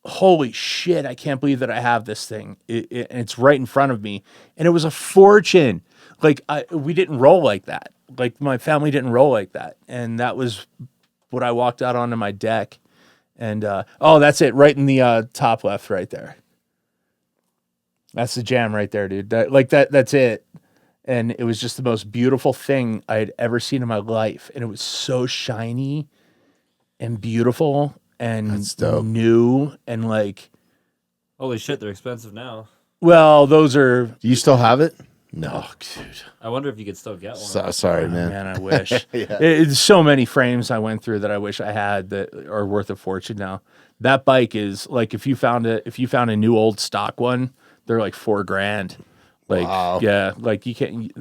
holy shit! I can't believe that I have this thing. It's right in front of me, and it was a fortune. Like we didn't roll like that. Like my family didn't roll like that, and that was what I walked out onto my deck. And that's it, right in the top left, right there. That's the jam right there, dude. That's it. And it was just the most beautiful thing I had ever seen in my life. And it was so shiny and beautiful and That's dope. new and like, Holy shit, they're expensive now. well, those are, Do you still have it? No. oh, dude. I wonder if you could still get one. Sorry, Oh, man. man, I wish. Yeah. It's so many frames I went through that I wish I had that are worth a fortune now. That bike is like if you found a new old stock one, they're like $4,000. Like Wow. yeah, like you can't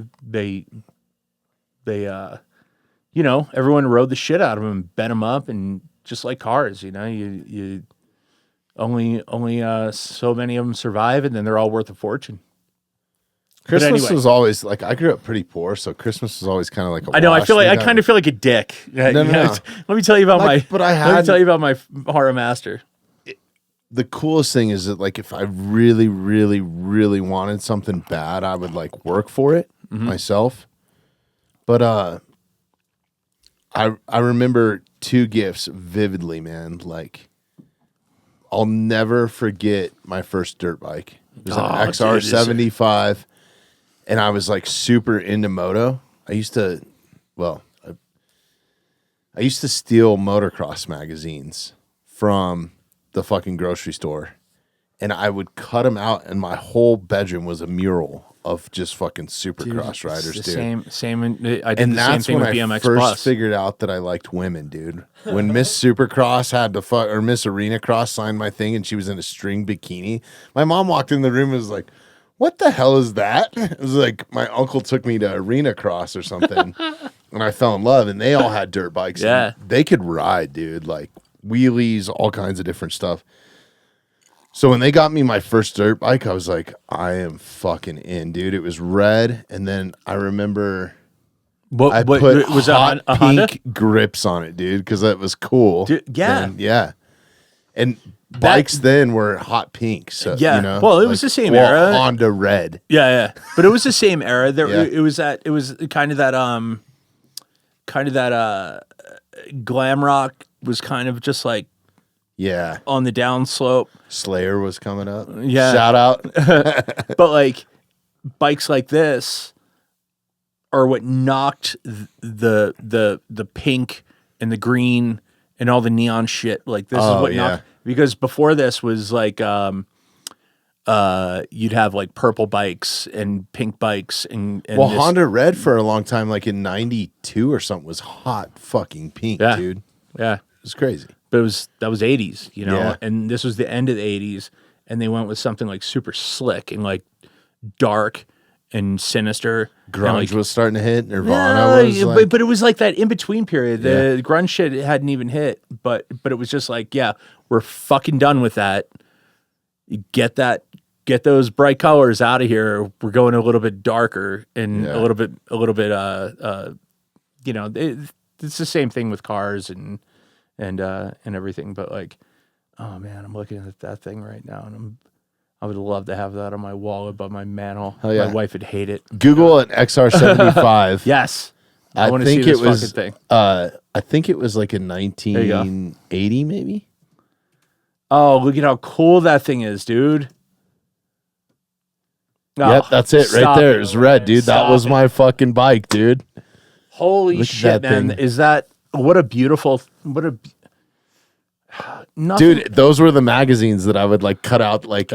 you know, everyone rode the shit out of them and bent them up and just like cars, you know, you only so many of them survive and then they're all worth a fortuine. Christmas anyway. was always like I grew up pretty poor, so Christmas was always kind of like a I know. I wash feel like thing. I kind of feel like a dick. No. Let me tell you about Like, but I Let me had- tell you about my horror master. The coolest thing is that like if I really, really, really wanted something bad, I would like work for it myself. But I remember two gifts vividly, man. Like I'll never forget my first dirt bike. It was an Oh, dude, XR75, and I was like super into moto. I used to steal motocross magazines from the fucking grocery store, and I would cut them out, and my whole bedroom was a mural of just fucking supercross riders, It's dude. the same. I did And the same that's thing when with I BMX first Plus. figured out that I liked women, dude. When Miss Supercross had to or Miss Arena Cross signed my thing, and she was in a string bikini, my mom walked in the room and was like, "What the hell is that?" It was like my uncle took me to Arena Cross or something, and I fell in love. And they all had dirt bikes. and Yeah. they could ride, dude. Like wheelies, all kinds of different stuff. So when they got me my first dirt bike, I was like, I am fucking in, dude. It was red, and then I remember I What put was hot a Honda? pink grips on it, dude, because that was cool. Dude, yeah. then. Yeah. And bikes then were hot pink. So Yeah. you know, Well, it was the same era. Honda red. Yeah. But it was the same era. There, Yeah. it was kind of that glam rock was kind of just like Yeah. on the down slope. Slayer was coming up. Yeah. Shout out. But like bikes like this are what knocked the pink and the green and all the neon shit. Like this is Oh, what yeah. knocked, because before this was like you'd have like purple bikes and pink bikes and Well, this- Honda red for a long time, like in 92 or something, was hot fucking pink, Yeah. dude. yeah. It was crazy. But that was 80s, you know, Yeah. and this was the end of the 80s, and they went with something like super slick and like dark and sinister. Grunge and like, was starting to hit. Nirvana was like, but it was like that in between period. The grunge shit hadn't even hit, but it was just like, yeah, we're fucking done with that. You get those bright colors out of here. We're going a little bit darker and Yeah. a little bit you know, it's the same thing with cars and everything, but like, oh man, I'm looking at that thing right now, and I would love to have that on my wall above my mantle. Hell yeah. My wife would hate it. Google an XR75. Yes, I want to see think this it was. fucking thing. I think it was like in you go. 1980, maybe. Oh, look at how cool that thing is, dude. Yep, Oh, that's it right stop there. it. It was red, dude. That Stop was it. my fucking bike, dude. Holy Look at shit, that man! thing. Is that what a beautiful nothing. Dude, those were the magazines that I would like cut out like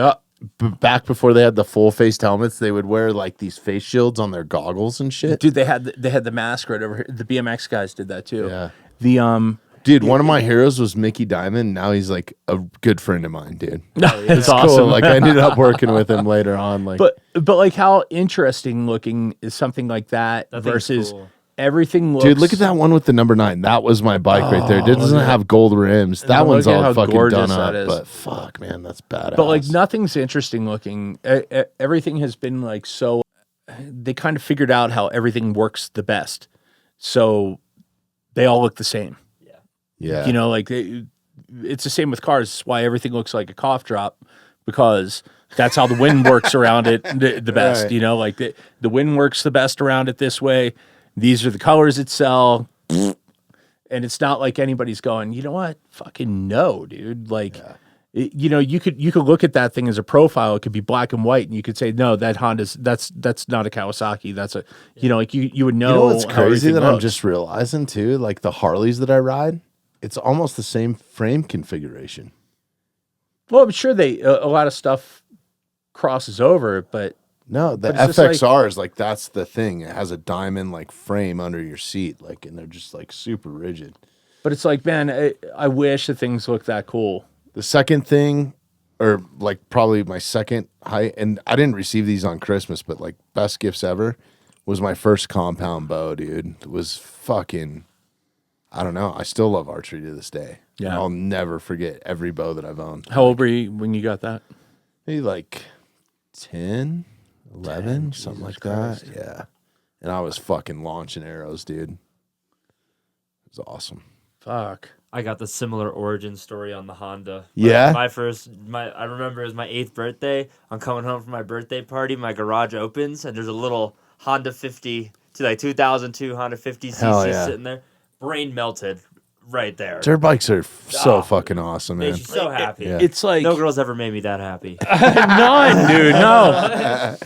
back before they had the full faced helmets. They would wear like these face shields on their goggles and shit. Dude, they had the mask right over here. The BMX guys did that too. Yeah. The Dude, one of my heroes was Mickey Diamond. Now he's like a good friend of mine, dude. it's It's awesome. cool. Like I ended up working with him later on. Like, But like how interesting looking is something like that That thing's versus cool. everything looks. dude, look at that one with the number 9. That was my bike right there. It doesn't have gold rims. That Look one's at all how fucking gorgeous done up. that is. But fuck, man, that's badass. But like nothing's interesting looking. Everything has been like so. They kind of figured out how everything works the best, so they all look the same. yeah, You know, like it's the same with cars. It's why everything looks like a cough drop, because that's how the wind works around it the best. Right. You know, like the wind works the best around it this way. These are the colors that sell. And it's not like anybody's going, you know what? Fucking no, dude. Like You know, you could look at that thing as a profile. It could be black and white, and you could say, no, that Honda's that's not a Kawasaki. That's a like you would know. You know what's how crazy everything that I'm looks. just realizing too? Like the Harleys that I ride, it's almost the same frame configuration. Well, I'm sure a lot of stuff crosses over, but No, the But it's just FXR is like that's the thing. It has a diamond like frame under your seat, like, and they're just like super rigid. it's like, man, I wish the things looked that cool. The second thing, or like probably my second high, and I didn't receive these on Christmas, but like best gifts ever was my first compound bow, dude. It was fucking, I don't know. I still love archery to this day. Yeah. I'll never forget every bow that I've owned. How old were you when you got that? Maybe like 10, 11, something like that. Yeah. And I was fucking launching arrows, dude. It was awesome. Fuck. I got the similar origin story on the Honda. Yeah? I remember it was my 8th birthday. I'm coming home from my birthday party. My garage opens, and there's a little Honda 50 to like 2002 Honda 50cc Hell yeah. sitting there. Brain melted right there. Dirt bikes are so Oh, fucking awesome, man. Made you so happy. Yeah. It's like No girl's ever made me that happy. none, dude. No.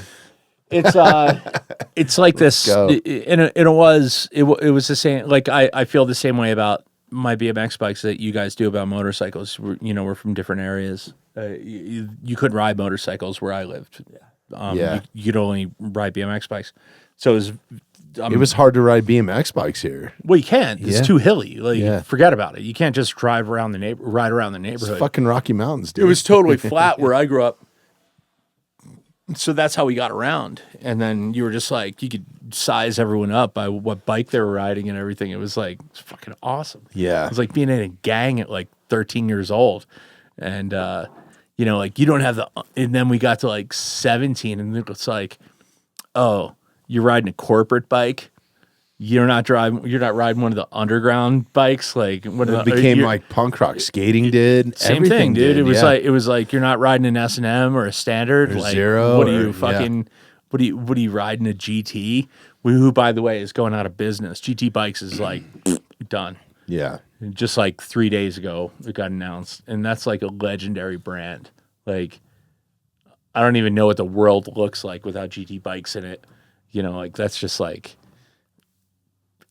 It's like this, go. and it was the same. Like I feel the same way about my BMX bikes that you guys do about motorcycles. We're from different areas. You couldn't ride motorcycles where I lived. Yeah. You could only ride BMX bikes. So It was hard to ride BMX bikes here. well, you can't. It's Yeah. too hilly. Like Yeah. forget about it. You can't just ride around the It's neighborhood. fucking Rocky Mountains, dude. It was totally flat where I grew up. So that's how we got around. And then you were just like, you could size everyone up by what bike they were riding and everything. It was like, it's fucking awesome. Yeah. It was like being in a gang at like 13 years old. And, like you don't have and then we got to like 17 and it's like, oh, you're riding a corporate bike. You're not riding one of the underground bikes. Like what It became like punk rock skating did. same Everything thing, dude. did, It was like you're not riding an S&M or a standard. Or like Zero what are or- you fucking? What are you riding a GT? Who, by the way, is going out of business. GT Bikes is like done. Yeah. Just like 3 days ago, it got announced, and that's like a legendary brand. Like I don't even know what the world looks like without GT Bikes in it. Like that's just like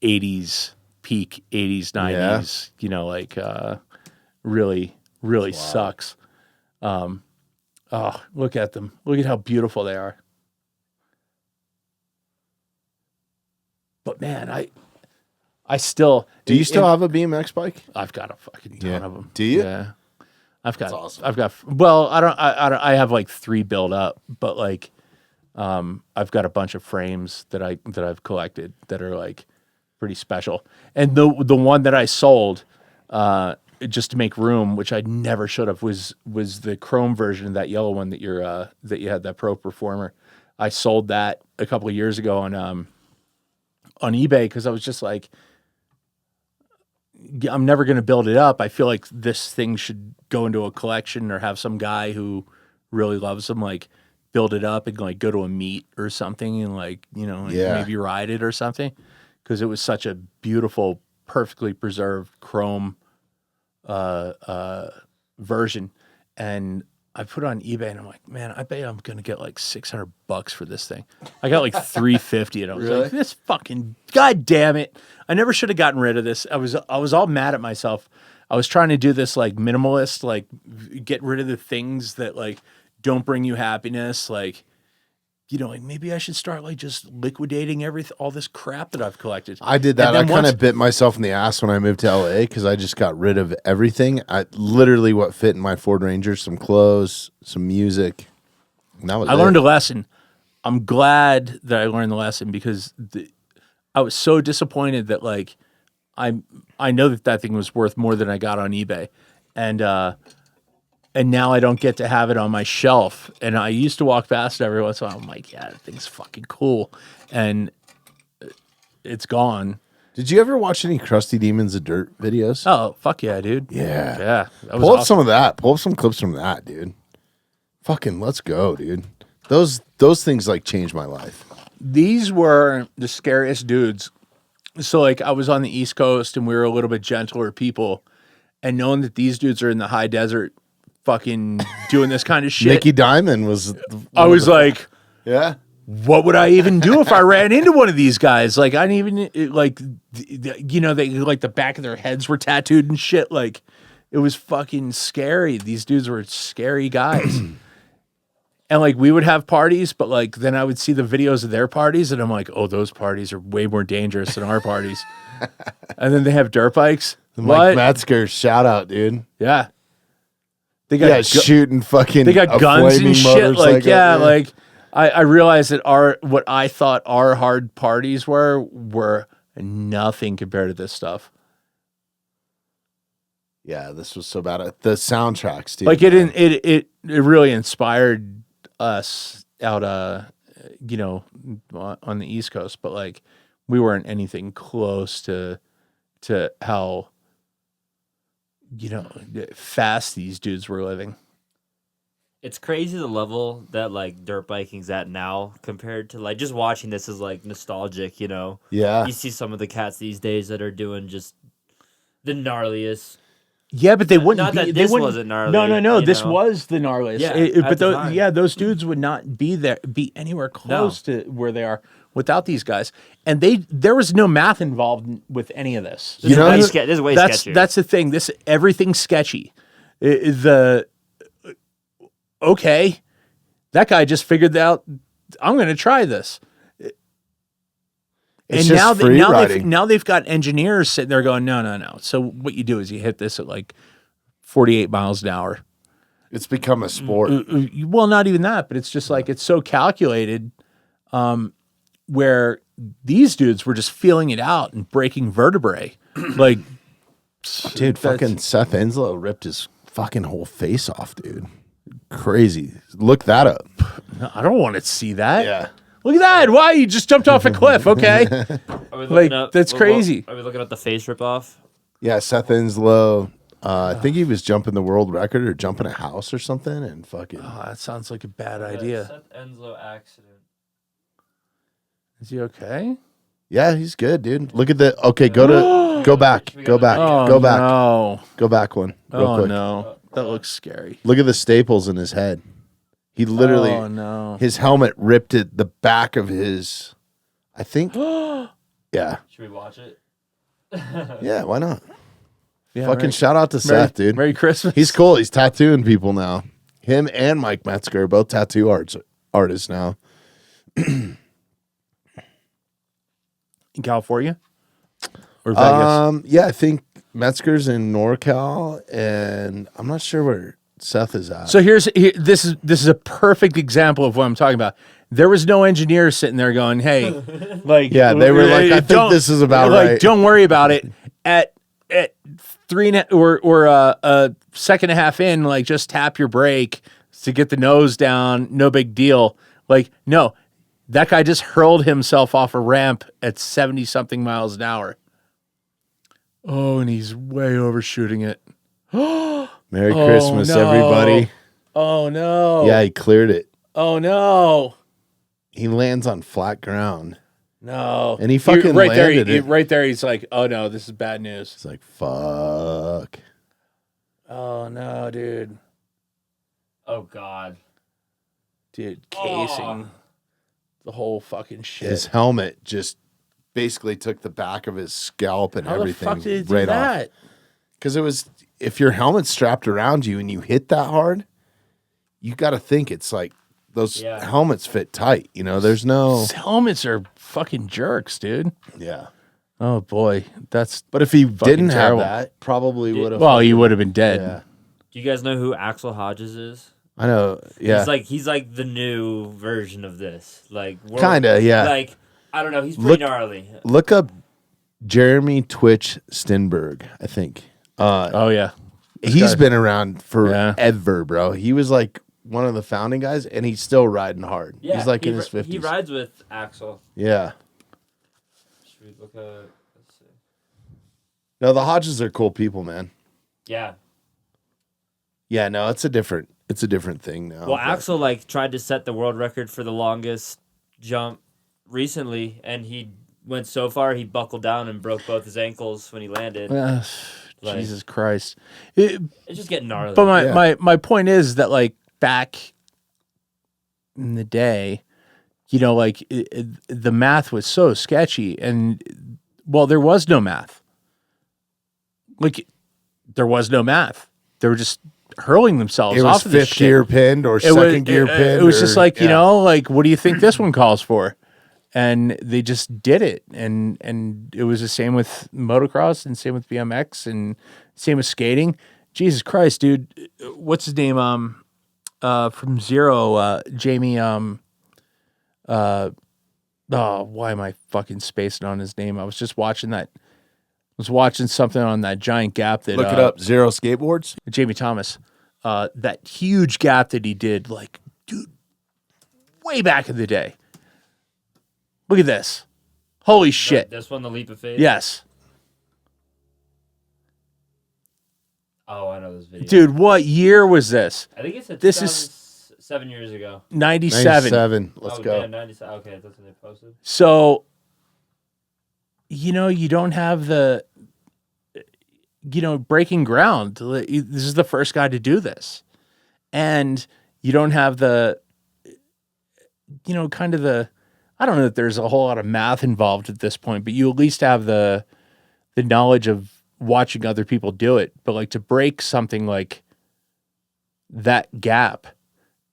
80s peak 80s 90s. Really really sucks. Look at them. Look at how beautiful they are. But man, I still Do you still have a BMX bike? I've got a fucking ton Yeah. of them. Do you? Yeah. I've got awesome. well, I don't I have like 3 built up, but like I've got a bunch of frames that I've collected that are like pretty special. And the one that I sold just to make room, which I never should have, was the chrome version of that yellow one that you had, that Pro Performer. I sold that a couple of years ago on eBay because I was just like, I'm never going to build it up. I feel like this thing should go into a collection or have some guy who really loves them, like build it up and like go to a meet or something and like, maybe ride it or something. Cause it was such a beautiful, perfectly preserved chrome, version. And I put it on eBay and I'm like, man, I bet I'm going to get like $600 for this thing. I got like $350 and I was like, this fucking, God damn it. I never should have gotten rid of this. I was all mad at myself. I was trying to do this like minimalist, like get rid of the things that like don't bring you happiness. Like, like maybe I should start like just liquidating all this crap that I've collected. I did that. And I then kind once- of bit myself in the ass when I moved to LA because I just got rid of everything. Literally what fit in my Ford Ranger, some clothes, some music. And that was I it. learned a lesson. I'm glad that I learned the lesson because I was so disappointed that like I know that thing was worth more than I got on eBay, and now I don't get to have it on my shelf. And I used to walk past it every once in a while. I'm like, yeah, that thing's fucking cool, and it's gone. Did you ever watch any Krusty Demons of Dirt videos? Oh fuck yeah, dude. Yeah. Yeah. That was Pull up awesome. some of that. Pull up some clips from that, dude. Fucking let's go, dude. Those things like changed my life. These were the scariest dudes. So like I was on the East Coast and we were a little bit gentler people, and knowing that these dudes are in the high desert fucking doing this kind of shit. Nicky Diamond was. I was like, yeah. what would I even do if I ran into one of these guys? Like, I didn't even like, you know, they like the back of their heads were tattooed and shit. Like, it was fucking scary. These dudes were scary guys. And like, we would have parties, but like, then I would see the videos of their parties, and I'm like, oh, those parties are way more dangerous than our parties. And then they have dirt bikes. Mike Metzger, shout out, dude. Yeah. They got shooting fucking. They got a guns flaming and shit. motorcycle. Like, like I realized that what I thought our hard parties were nothing compared to this stuff. Yeah, this was so bad. The soundtracks, dude. Like it really inspired us out, you know, on the East Coast, but like we weren't anything close to how, you know, fast these dudes were living. It's crazy the level that like dirt biking's at now compared to like just watching this is like nostalgic, you know. Yeah. You see some of the cats these days that are doing just the gnarliest. Yeah, but they wouldn't. Not that this wasn't gnarly. No. you This know? was the gnarliest. Yeah, But those dudes would not be anywhere close to where they are without these guys. And there was no math involved with any of this. This is way sketchier. That's the thing. Everything's sketchy. Okay, that guy just figured out. I'm going to try this. It's and just free riding. now they've got engineers sitting there going, no. So what you do is you hit this at like 48 miles an hour. It's become a sport. Well, not even that, but it's just like it's so calculated, where these dudes were just feeling it out and breaking vertebrae. Like, Dude, fucking Seth Enslow ripped his fucking whole face off, dude. Crazy. Look that up. I don't want to see that. Yeah. Look at that. Why? You just jumped off a cliff. Okay. Like, that's crazy. Are we looking at the face rip off? Yeah, Seth Enslow. I think he was jumping the world record or jumping a house or something, and fucking. Oh, that sounds like a bad idea. Seth Enslow accident. Is he okay? Yeah, he's good, dude. Look at the. Okay, go back. Oh, Go back no. Go back one. Real Oh, quick. no. That looks scary. Look at the staples in his head. He literally. Oh, no. His helmet ripped at the back of his. I think. Yeah. Should we watch it? Yeah. Why not? Yeah, Fucking right. shout out to Seth, dude. Merry Christmas. He's cool. He's tattooing people now. Him and Mike Metzger are both tattoo artists now. In California? Or Vegas? Yeah, I think Metzger's in NorCal, and I'm not sure where Seth is at. So this is a perfect example of what I'm talking about. There was no engineer sitting there going, "Hey, like yeah, they were like, I think this is about like, right. Don't worry about it." At 3 or a second and a half in, like just tap your brake to get the nose down. No big deal. Like no, that guy just hurled himself off a ramp at 70 something miles an hour. Oh, and he's way overshooting it. Merry Christmas, no. everybody. Oh no. Yeah, he cleared it. Oh no. He lands on flat ground. No. And he fucking right landed there. it. Right there, he's like, "Oh no, this is bad news." It's like, fuck. Oh no, dude. Oh God. Dude, casing the whole fucking shit. His helmet just basically took the back of his scalp and How everything the fuck did it do right that? off. Because it was, if your helmet's strapped around you and you hit that hard, you got to think it's like those helmets fit tight. You know, there's no. These helmets are fucking jerks, dude. Yeah. Oh boy, that's. But if he didn't terrible. have that, probably would have. Well, he would have been dead. Yeah. Do you guys know who Axel Hodges is? I know. Yeah. He's like the new version of this. Like Kinda, yeah. Like I don't know. He's pretty gnarly. Look up Jeremy Twitch Stenberg, I think. Oh yeah. He's been around forever, bro. He was like one of the founding guys, and he's still riding hard. Yeah, he's like in his 50s. He rides with Axel. Yeah. Should we look at? Let's see. No, the Hodges are cool people, man. Yeah. Yeah, no, it's a different thing now. Well, Axel like tried to set the world record for the longest jump recently, and he went so far he buckled down and broke both his ankles when he landed. Like, Jesus Christ. it's just getting gnarly. But my point is that like back in the day, you know, like the math was so sketchy, and well, there was no math. Like there was no math. They were just hurling themselves It was off of this fifth gear shit. pinned or second gear pinned. It was just like, you yeah. know, like what do you think this one calls for? And they just did it, and it was the same with motocross, and same with BMX, and same with skating. Jesus Christ, dude, what's his name? From Zero, Jamie. Oh, why am I fucking spacing on his name? I was just watching that. Was watching something on that giant gap that Look it up. Zero skateboards. Jamie Thomas, that huge gap that he did, like, dude, way back in the day. Look at this. Holy shit. This one, the leap of faith? Yes. Oh, I know this video. Dude, what year was this? I think it's This is 7 years ago. 97. 97. Let's oh, go. Yeah, 97. Okay, that's when they posted. So, you know, you don't have the, you know, breaking ground. This is the first guy to do this. And you don't have the, you know, kind of the, I don't know that there's a whole lot of math involved at this point, but you at least have the knowledge of watching other people do it. But like to break something like that gap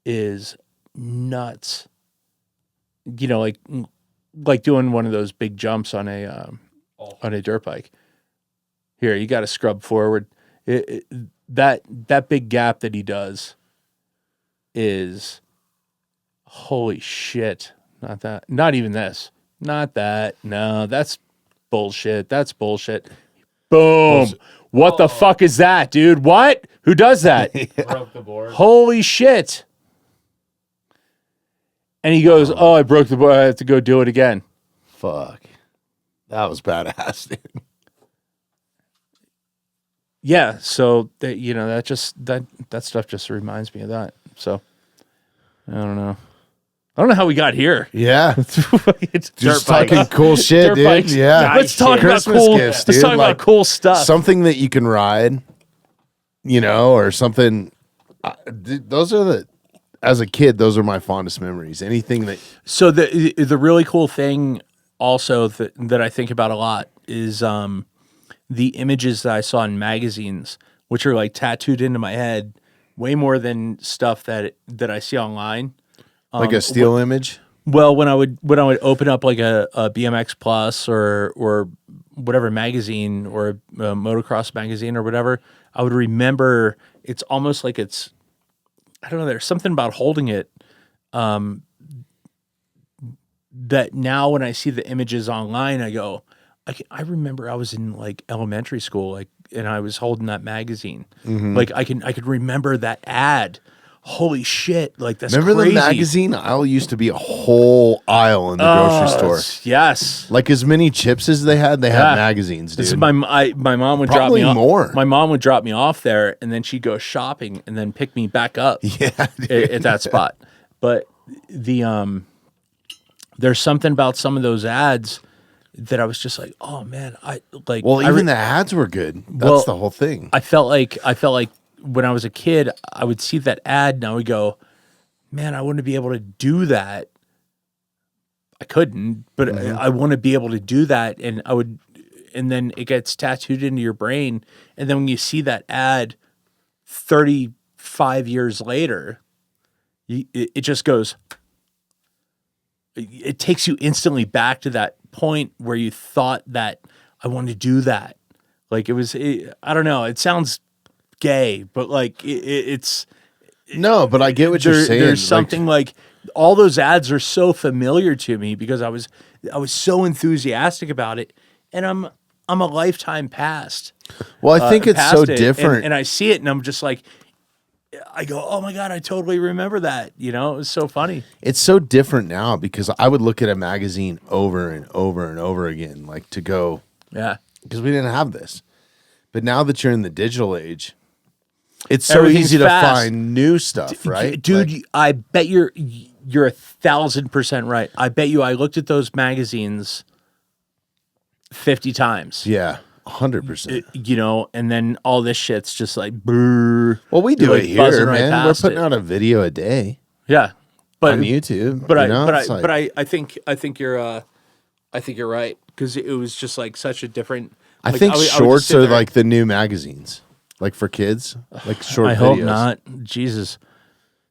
is nuts. You know, like doing one of those big jumps on a dirt bike. Here, you got to scrub forward. That big gap that he does is holy shit. Not that. Not even this. Not that. No, that's bullshit. That's bullshit. Boom. What the fuck is that, dude? What? Who does that? Broke the board. Holy shit. And he goes, oh, I broke the board. I have to go do it again. Fuck. That was badass, dude. Yeah. So, that, you know, that stuff just reminds me of that. So, I don't know. I don't know how we got here. Yeah. It's Just dirt bikes. talking cool shit, Dirt dude. bikes. Yeah. Let's talk about Christmas cool. gifts, Let's dude. talk about Like, cool stuff. something that you can ride, you know, or something. Those are as a kid, those are my fondest memories. Anything that. So the really cool thing also that I think about a lot is the images that I saw in magazines, which are like tattooed into my head way more than stuff that I see online. Like a steel image? Well, when I would open up like a BMX Plus or whatever magazine or a motocross magazine or whatever, I would remember. It's almost like it's, I don't know. There's something about holding it that now when I see the images online, I go, I remember I was in like elementary school, like, and I was holding that magazine. Mm-hmm. Like I could remember that ad. Holy shit! Like that's Remember crazy. the magazine aisle used to be a whole aisle in the grocery store. Yes. Like as many chips as they had Yeah. magazines, dude. This is my mom would drop Probably me off. more. My mom would drop me off there, and then she'd go shopping, and then pick me back up Yeah, dude. at that spot. But the there's something about some of those ads that I was just like, oh man, Well, even the ads were good. That's Well, the whole thing. I felt like when I was a kid, I would see that ad and I would go, man, I want to be able to do that. I couldn't, but I want to be able to do that. And and then it gets tattooed into your brain. And then when you see that ad 35 years later, it just goes, it takes you instantly back to that point where you thought that I want to do that. Like I don't know. It sounds gay, but like it's No, but I get what you're saying. There's something like all those ads are so familiar to me because I was so enthusiastic about it, and I'm a lifetime past. Well, I think it's past so it, different. and I see it, and I'm just like, I go, oh my god, I totally remember that. You know, it was so funny. It's so different now because I would look at a magazine over and over and over again, like to go, Yeah, because we didn't have this. But now that you're in the digital age, it's so Everything's easy to fast. find new stuff, right? dude? Like, I bet you're 1,000% right. I bet you I looked at those magazines 50 times. yeah. 100%. You know, and then all this shit's just like, brrr. Well, we do Like it buzzing here, right man. We're past putting it. out a video a day Yeah. But on YouTube. But you know? It's like- I think you're right, because it was just like such a different. I like, think would just shorts sit are there- like the new magazines, like for kids, like short I videos. hope not. Jesus,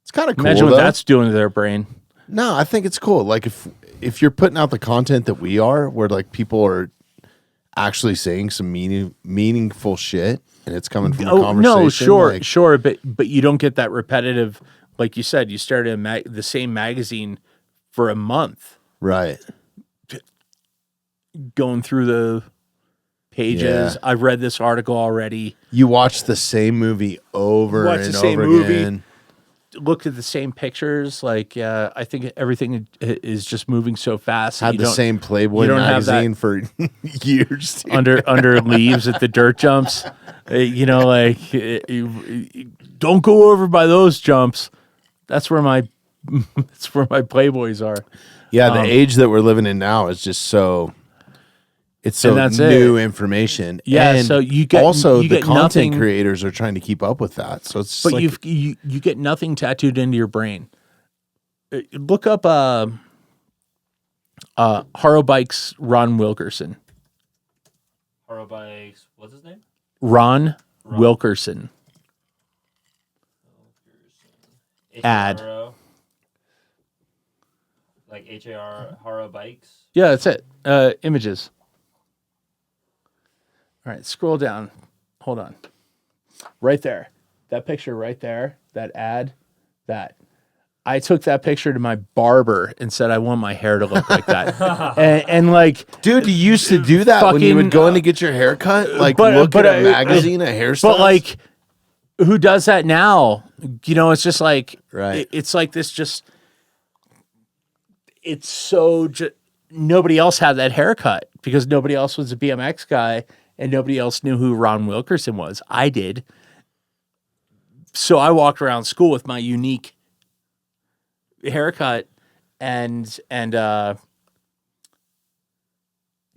It's kind of cool. imagine what though. that's doing to their brain. No, I think it's cool. Like if you're putting out the content that we are, where like people are actually saying some meaningful shit, and it's coming from a conversation. No, sure, like, sure, but you don't get that repetitive. Like you said, you started the same magazine for a month, right? going through the pages. Yeah. I've read this article already. You watch the same movie over Watch and the same over movie. again. Looked at the same pictures. Like, I think everything is just moving so fast. that Had you the don't- same Playboy you don't have that- magazine for years. dude. under leaves at the dirt jumps. You know, like don't go over by those jumps. That's where my Playboys are. Yeah, the age that we're living in now is just so. It's so And that's new it. information. Yeah, and so you get- also you the get content nothing- creators are trying to keep up with that. So it's But like, you get nothing tattooed into your brain. Look up Haro Bikes Ron Wilkerson. Haro Bikes. What's his name? Ron Wilkerson. Ad. H-A-R-O. Like H-A-R Haro Bikes. Yeah, that's it. Images. All right, scroll down. Hold on. Right there. That picture right there, that ad, that. I took that picture to my barber and said I want my hair to look like that. and like, dude, you used to do that when you fucking, would go in to get your hair cut? Like, but- look but, at a uh, magazine of hairstyles? but like, who does that now? You know, it's just like, Right. it's like this just, it's so, nobody else had that haircut because nobody else was a BMX guy and nobody else knew who Ron Wilkerson was. I did. So I walked around school with my unique haircut and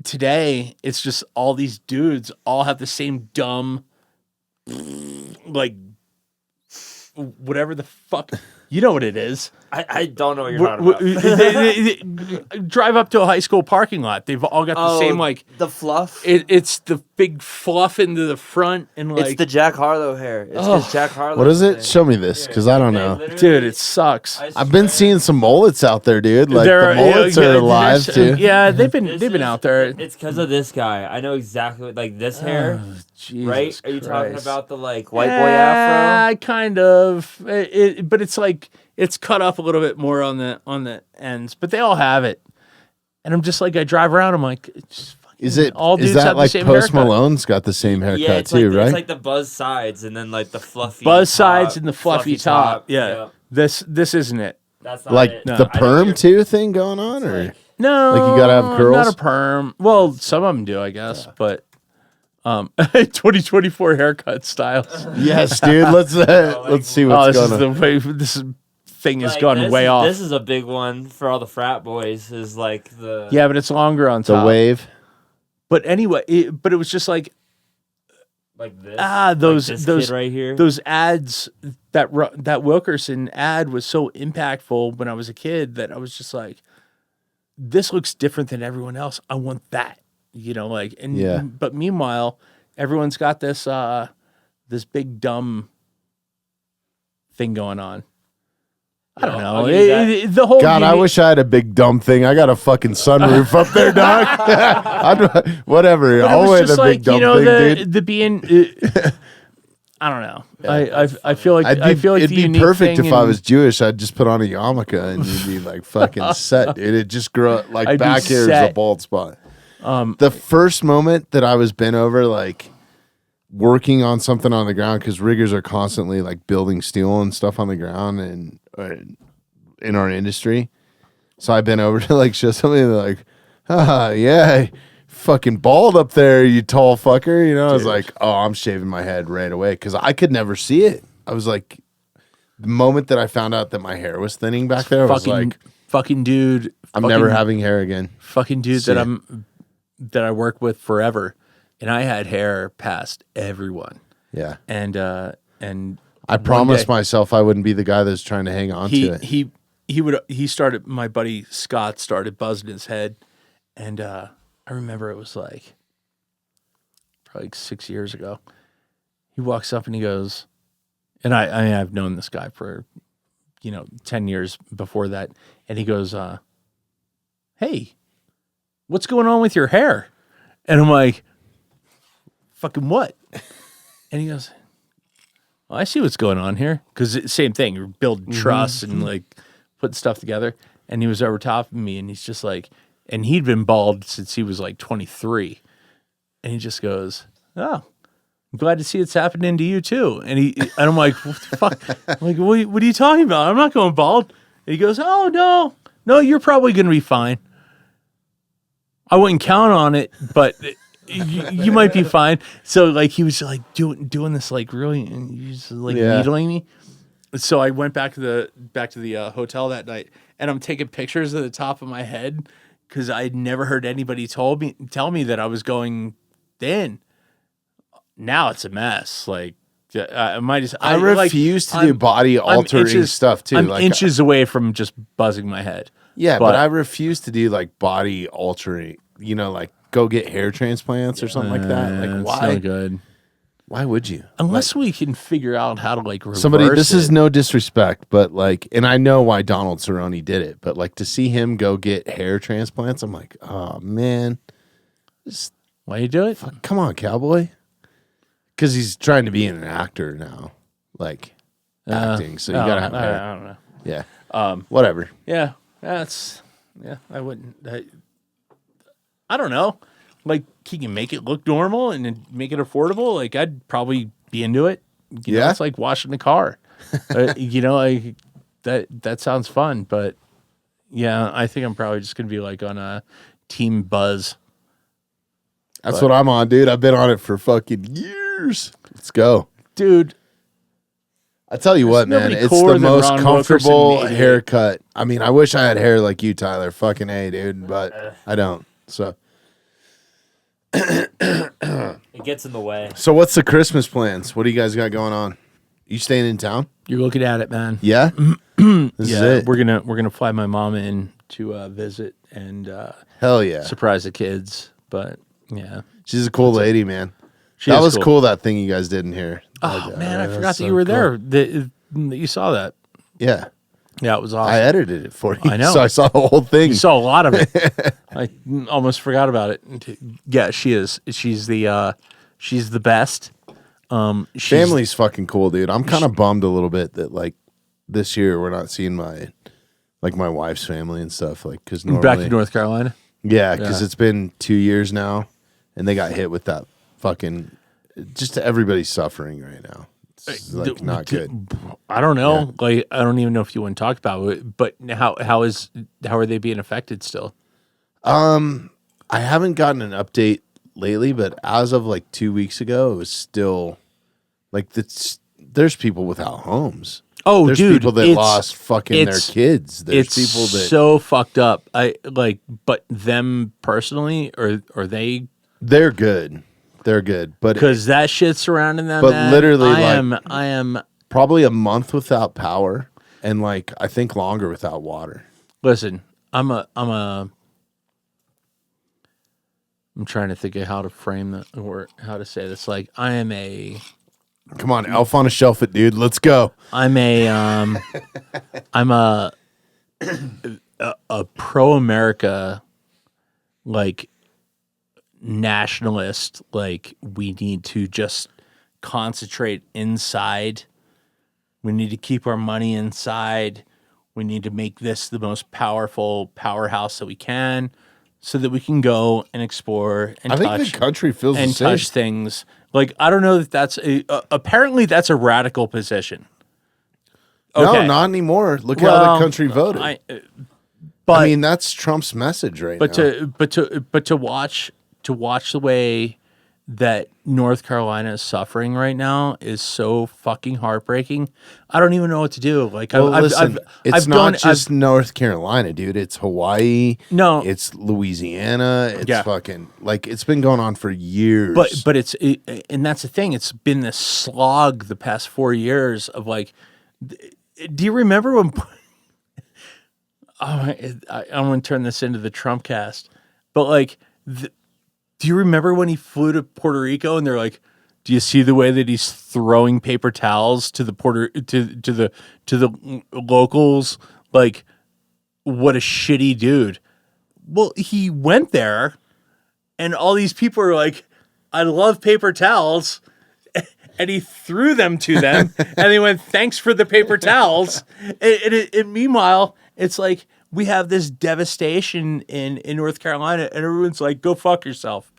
today it's just all these dudes all have the same dumb, like, whatever the fuck, you know what it is. I don't know what you're talking about. They drive up to a high school parking lot. They've all got the same, like, the fluff. it's the big fluff into the front and like, It's the Jack Harlow hair. It's because Jack Harlow. What is it? Show me this, because I don't know. dude, it sucks. I've been seeing some mullets out there, dude. Like, There the mullets are alive, there's- too. Yeah, they've been out there. It's because of this guy. I know exactly what, like this hair, Jesus right? Are you talking Christ. about the like white boy afro? I kind of, but it's like it's cut up a little bit more on the ends, but they all have it. And I'm just like, I drive around, I'm like, it's just fucking, Is it? all dudes Is that have the like same Post haircut. Malone's got the same haircut Yeah, it's too, like, right? It's like the buzz sides and then like the fluffy Buzz top, sides and the fluffy top. Yeah. Yep. This isn't it. That's not like it. the I think perm you're- too thing going on, or like- No, Like you gotta have curls? Not a perm. Well, some of them do, I guess, but 2024 haircut styles. yes, dude. Let's see Oh, what's this going is on. the way. Thing has like, gone this way is- off. This is a big one for all the frat boys. Is like the Yeah, but it's longer on The top. wave. But anyway, it was just like like this. those like this those kid right here. those ads that Wilkerson ad was so impactful when I was a kid that I was just like, this looks different than everyone else. I want that, you know, like, and Yeah. But meanwhile, everyone's got this this big dumb thing going on. I don't know. I'll give you The whole God, I wish I had a big dumb thing. I got a fucking sunroof up there, dog. Whatever. But it I'll was wear just the like, big dumb you know, thing, dude. the being. I don't know. I feel like I feel like it'd the be unique perfect thing if I in- was Jewish. I'd just put on a yarmulke and you'd be like fucking set, dude. It'd just grow like I'd be back here is a set. bald spot. The first moment that I was bent over, like working on something on the ground, because riggers are constantly like building steel and stuff on the ground and in our industry. So I bent over to like show somebody, and they're like, yeah, fucking bald up there, you tall fucker. You know, I was like, oh, I'm shaving my head right away because I could never see it. I was like, the moment that I found out that my hair was thinning back there, I was like, fucking dude. I'm never having hair again. fucking dude See that ya. that I worked with forever and I had hair past everyone. Yeah. And I promised myself I wouldn't be the guy that's trying to hang on to it. He started, my buddy Scott started buzzing his head, and I remember it was like probably 6 years ago. He walks up and he goes, and I mean, I've known this guy for 10 years before that, and he goes, "Hey, what's going on with your hair?" And I'm like, "Fucking what?" And he goes, "Well, I see what's going on here." Because same thing, you're building truss and like putting stuff together. And he was over top of me, and he's just like, and he'd been bald since he was like 23. And he just goes, "Oh, I'm glad to see it's happening to you too." And I'm like, "What the fuck?" I'm like, what are you talking about? I'm not going bald. And he goes, "Oh, no, you're probably going to be fine. I wouldn't count on it, but you might be fine." So like he was like doing this like really, and he's like needling me. So I went back to the hotel that night, and I'm taking pictures of the top of my head because I'd never heard anybody tell me that I was going thin. Now it's a mess. Like I refuse to do body altering stuff too. I'm like, inches away from just buzzing my head. Yeah, but I refuse to do like body altering. Like go get hair transplants or something like that. Like why? Not good. Why would you? Unless we can figure out how to like reverse Somebody. This it. is no disrespect, but like, and I know why Donald Cerrone did it, but like to see him go get hair transplants, I'm like, oh man, Why you do it? come on, cowboy. Because he's trying to be an actor now, like acting. So you gotta have hair. I don't know. Yeah. Whatever. Yeah, I wouldn't. I don't know. Like, he can make it look normal and then make it affordable. Like, I'd probably be into it. You know, it's like washing the car. That sounds fun. But yeah, I think I'm probably just gonna be like on a Team Buzz. That's what I'm on, dude. I've been on it for fucking years. Let's go, dude. I tell you what, man, it's the most comfortable haircut. I mean, I wish I had hair like you, Tyler. Fucking A, dude, but I don't. So it gets in the way. So what's the Christmas plans? What do you guys got going on? You staying in town? You're looking at it, man. Yeah. This is it. We're gonna fly my mom in to visit and hell yeah, surprise the kids. But yeah, she's a cool lady, man. That was cool. That thing you guys did in here. Oh man, I forgot that you were there. That you saw that. Yeah. Yeah, it was awesome. I edited it for you. I know. So I saw the whole thing. You saw a lot of it. I almost forgot about it. Yeah, she is. She's the best. Family's fucking cool, dude. I'm kind of bummed a little bit that like this year we're not seeing my wife's family and stuff, like because normally back to North Carolina. Yeah, because it's been 2 years now, and they got hit with that fucking. Just everybody's suffering right now. It's like not good. I don't know. Yeah. Like I don't even know if you want to talk about it. But how are they being affected still? I haven't gotten an update lately, but as of like 2 weeks ago, it was still like there's people without homes. Oh, there's dude, people that lost fucking their kids. There's people that so fucked up. But them personally, or are they? They're good. They're good, but because that shit surrounding them. But man, literally, I am probably a month without power, and like I think longer without water. Listen, I'm trying to think of how to frame that or how to say this. Like I am a. Come on, elf on a shelf it, dude. Let's go. I'm a pro-America, like, nationalist. Like, we need to just concentrate inside. We need to keep our money inside. We need to make this the most powerful powerhouse that we can so that we can go and explore and I think the country feels and the same. touch things. Like, I don't know that that's apparently that's a radical position. Okay. No, not anymore. Look how the country voted. But I mean, that's Trump's message right now. But to watch the way that North Carolina is suffering right now is so fucking heartbreaking. I don't even know what to do. Like, Well, listen, it's not done- just North Carolina, dude. It's Hawaii. No. It's Louisiana. It's Yeah. fucking like it's been going on for years. But and that's the thing. It's been this slog the past 4 years of like. Do you remember when? I'm going to turn this into the Trump cast, but like, do you remember when he flew to Puerto Rico and they're like, "Do you see the way that he's throwing paper towels to the to the locals? Like, what a shitty dude." Well, he went there, and all these people are like, "I love paper towels." And he threw them to them, and they went, "Thanks for the paper towels." And meanwhile, it's like we have this devastation in North Carolina, and everyone's like, "Go fuck yourself."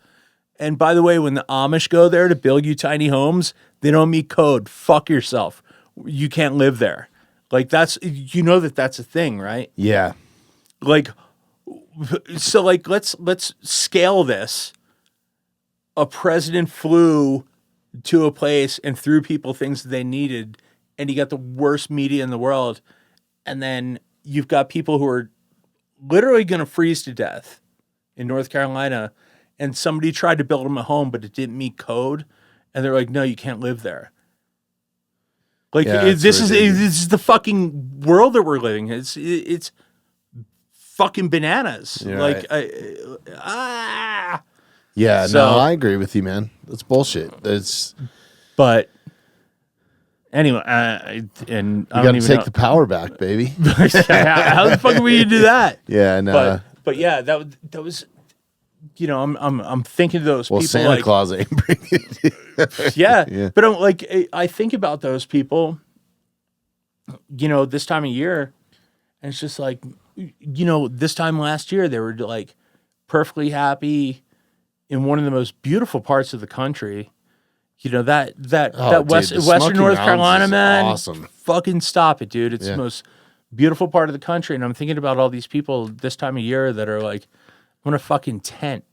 And by the way, when the Amish go there to build you tiny homes, they don't meet code. Fuck yourself. You can't live there. Like that's that's a thing, right? yeah, Like, so like let's scale this. A president flew to a place and threw people things that they needed, and you got the worst media in the world, and then you've got people who are literally going to freeze to death in North Carolina, and somebody tried to build them a home, but it didn't meet code, and they're like, "No, you can't live there." Like Yeah, this it's is the fucking world that we're living. It's fucking bananas. You're like right. Yeah, So- no, I agree with you, man. That's bullshit. It's But anyway, and I you got don't to even take know. the power back, baby. How the fuck will you do that? Yeah, no. But yeah, that was, I'm thinking of those Well, people. Santa like, Claus ain't bringing it. yeah, Yeah. but I'm like, I think about those people, this time of year, and it's just like, this time last year they were like perfectly happy in one of the most beautiful parts of the country. That Oh, dude, Western the Smoky North Mountains Carolina, is man. awesome. Fucking stop it, dude. It's Yeah. the most beautiful part of the country. And I'm thinking about all these people this time of year that are like, I'm gonna fucking tent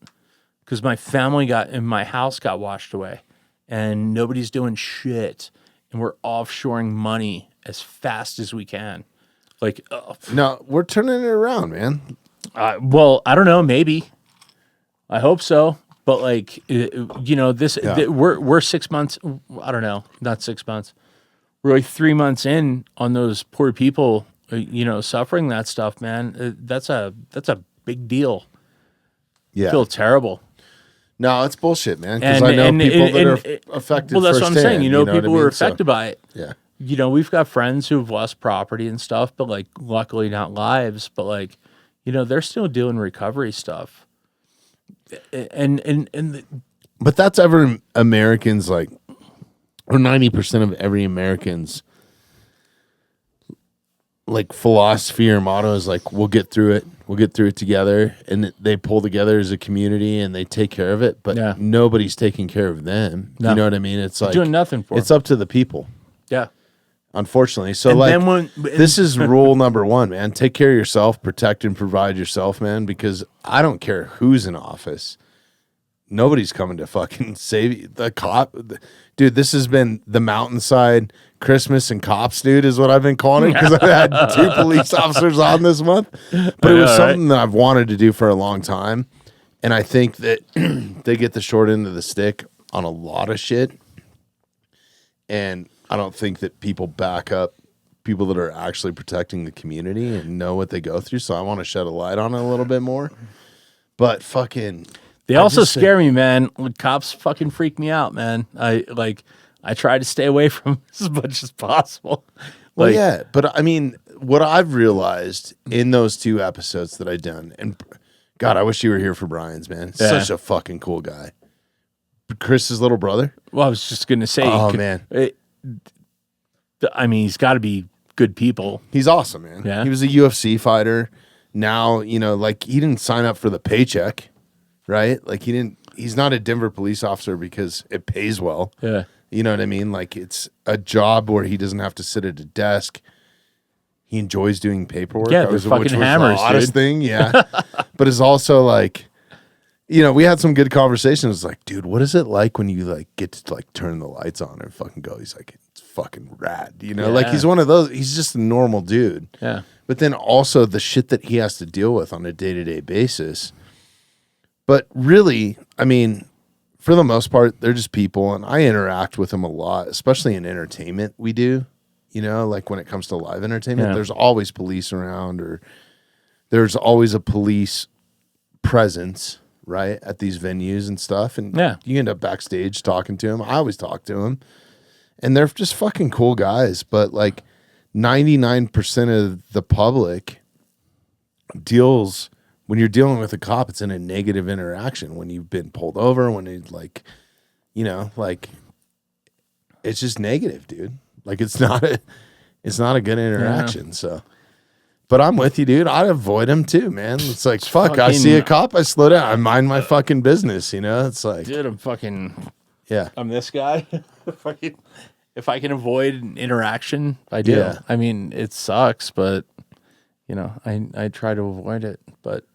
because my family and my house got washed away and nobody's doing shit. And we're offshoring money as fast as we can. Like, No, we're turning it around, man. well, I don't know, maybe. I hope so. But like, we're 6 months. I don't know, not 6 months. We're like 3 months in on those poor people, suffering that stuff, man. That's a big deal. Yeah. I feel terrible. No, it's bullshit, man. Because I know people that are affected. Well, that's what I'm saying. firsthand, People what I who are mean? So, affected by it. yeah. We've got friends who've lost property and stuff, but like, luckily not lives. But like, they're still doing recovery stuff. But that's every American's like, or 90% of every American's like philosophy or motto is like, we'll get through it. We'll get through it together. And they pull together as a community and they take care of it. But nobody's taking care of them. No. You know what I mean? It's like doing nothing for it's up to the people, Yeah. unfortunately. So And like then when- this is rule number one, man. Take care of yourself, protect and provide yourself, man, because I don't care who's in office. Nobody's coming to fucking save you. The cop, dude, this has been the mountainside Christmas and cops, dude, is what I've been calling it because I've had 2 police officers on this month. But it was something that I've wanted to do for a long time. And I think that they get the short end of the stick on a lot of shit. And I don't think that people back up people that are actually protecting the community and know what they go through. So I want to shed a light on it a little bit more. But fucking... They also scare me, man. Cops fucking freak me out, man. I try to stay away from them as much as possible. Well, yeah, but I mean, what I've realized in those 2 episodes that I've done, and God, I wish you were here for Brian's, man. Yeah. Such a fucking cool guy. Chris's little brother. Well, I was just gonna say. Oh, man. He's got to be good people. He's awesome, man. Yeah. He was a UFC fighter. Now, like he didn't sign up for the paycheck, right? Like he's not a Denver police officer because it pays well. Yeah. You know what I mean? Like it's a job where he doesn't have to sit at a desk. He enjoys doing paperwork. Yeah, they're which fucking was hammers, the oddest dude. thing, yeah. But it's also like, we had some good conversations. Like, dude, what is it like when you like get to like turn the lights on and fucking go? He's like, it's fucking rad. Like he's one of those. He's just a normal dude. Yeah. But then also the shit that he has to deal with on a day-to-day basis. But really, I mean, for the most part, they're just people, and I interact with them a lot, especially in entertainment. We do, like when it comes to live entertainment, there's always police around, or there's always a police presence, right, at these venues and stuff. And you end up backstage talking to them. I always talk to them, and they're just fucking cool guys. But like 99% of the public deals. When you're dealing with a cop, it's in a negative interaction. When you've been pulled over, when it's like, it's just negative, dude. Like it's not a good interaction. So, but I'm with you, dude. I'd avoid him too, man. It's like, fuck, I see a cop, I slow down. I mind my fucking business, It's like, dude, I'm this guy. If I can avoid an interaction, I do. Yeah. I mean, it sucks, but I try to avoid it. But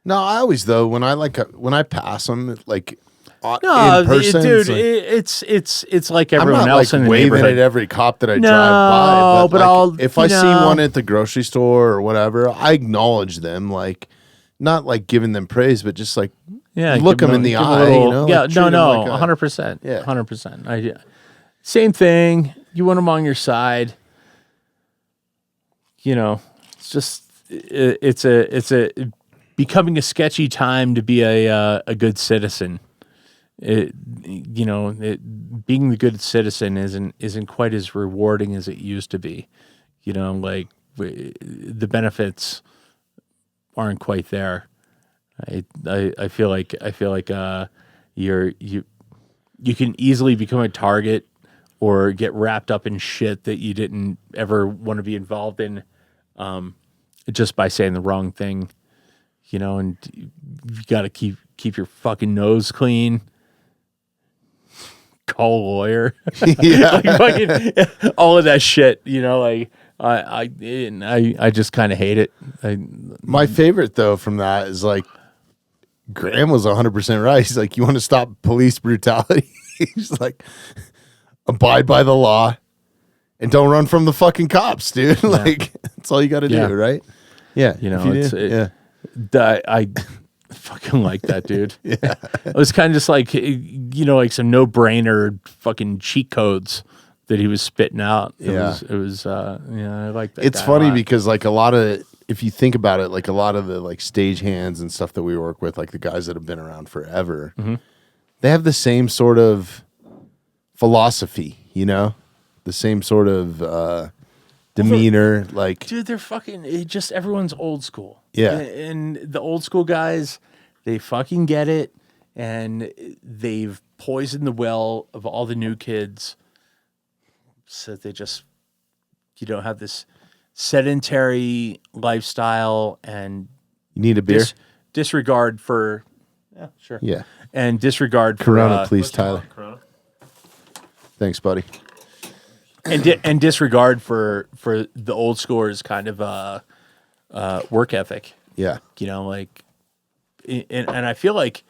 no, I always though when I pass them like no, in person, dude, it's it's like everyone I'm not else like in the waving neighborhood. at every cop that I drive by. But like, I'll if I see one at the grocery store or whatever, I acknowledge them, like not like giving them praise, but just like look them in the eye. Yeah, like, no, like 100%. Yeah. 100%. Same thing. You want them on your side. It's just it's a becoming a sketchy time to be a good citizen. Being the good citizen isn't quite as rewarding as it used to be. Like the benefits aren't quite there. I feel like you can easily become a target or get wrapped up in shit that you didn't ever want to be involved in, just by saying the wrong thing. And you got to keep your fucking nose clean. Call a lawyer. Yeah. Like fucking, all of that shit. I just kind of hate it. My favorite though from that is like Graham was 100% right. He's like, you want to stop police brutality? He's like, abide by the law and don't run from the fucking cops, dude. Like that's all you got to do, right? Yeah. I fucking like that, dude. Yeah. It was kind of just like, like some no-brainer fucking cheat codes that he was spitting out. It was I like that. It's funny because like a lot of, if you think about it, like a lot of the like stage hands and stuff that we work with, like the guys that have been around forever, they have the same sort of philosophy, the same sort of demeanor. Like, dude, they're fucking just everyone's old school. Yeah. And the old school guys, they fucking get it, and they've poisoned the well of all the new kids so that they just have this sedentary lifestyle and you need a beer? Disregard for sure. Yeah. And disregard Corona, for please, Tyler. Corona. Thanks, buddy. and disregard for the old schoolers kind of work ethic. Yeah. And I feel like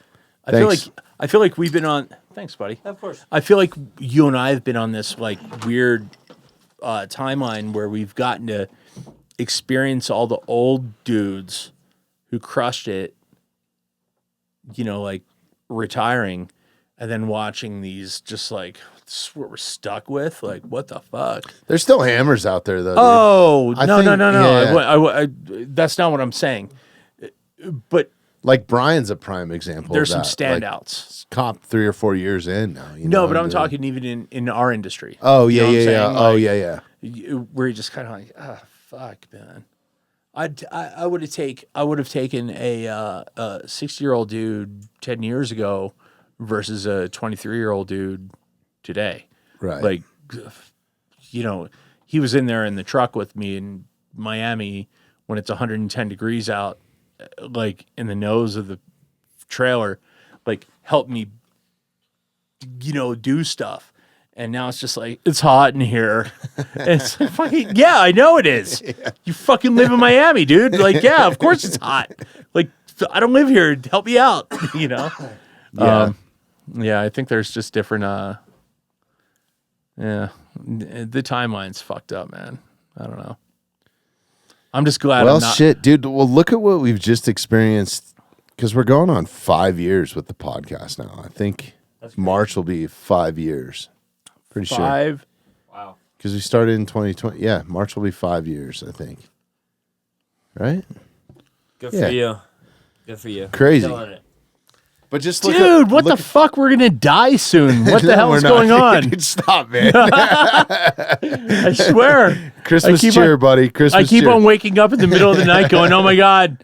I feel like we've been on. Thanks, buddy. Of course. I feel like you and I have been on this like weird timeline where we've gotten to experience all the old dudes who crushed it, like retiring, and then watching these just like, this is what we're stuck with. Like, what the fuck? There's still hammers out there, though. Oh, dude. no. Yeah. That's not what I'm saying. But like Brian's a prime example. there's of some that. standouts. Like, cop 3 or 4 years in now. No, but I'm talking even in our industry. Oh, yeah, You know yeah, what I'm yeah. saying? Oh, yeah, yeah. Where you're just kind of like, fuck, man. I would have taken a 60-year-old dude 10 years ago versus a 23-year-old dude today. Right. Like, he was in there in the truck with me in Miami when it's 110 degrees out, like in the nose of the trailer, like helped me, do stuff. And now it's just like, it's hot in here. And it's like, fucking, yeah, I know it is. Yeah. You fucking live in Miami, dude. Like, yeah, of course it's hot. Like, I don't live here. Help me out. You know? Yeah. Yeah, I think there's just different, the timeline's fucked up, man. I don't know. I'm just glad Well, I'm not. shit, dude. Well, look at what we've just experienced because we're going on 5 years with the podcast now. I think March will be 5 years. Pretty sure. 5. Wow. Because we started in 2020. Yeah, March will be 5 years, I think. Right? Good Yeah. for you. Good for you. Crazy. Killing it. But just look Dude, what the fuck? We're gonna die soon. What the No, hell we're is not. going on? Dude, stop, man. I swear. Christmas I keep cheer, on- buddy. Christmas I keep cheer. on waking up in the middle of the night going, oh my God,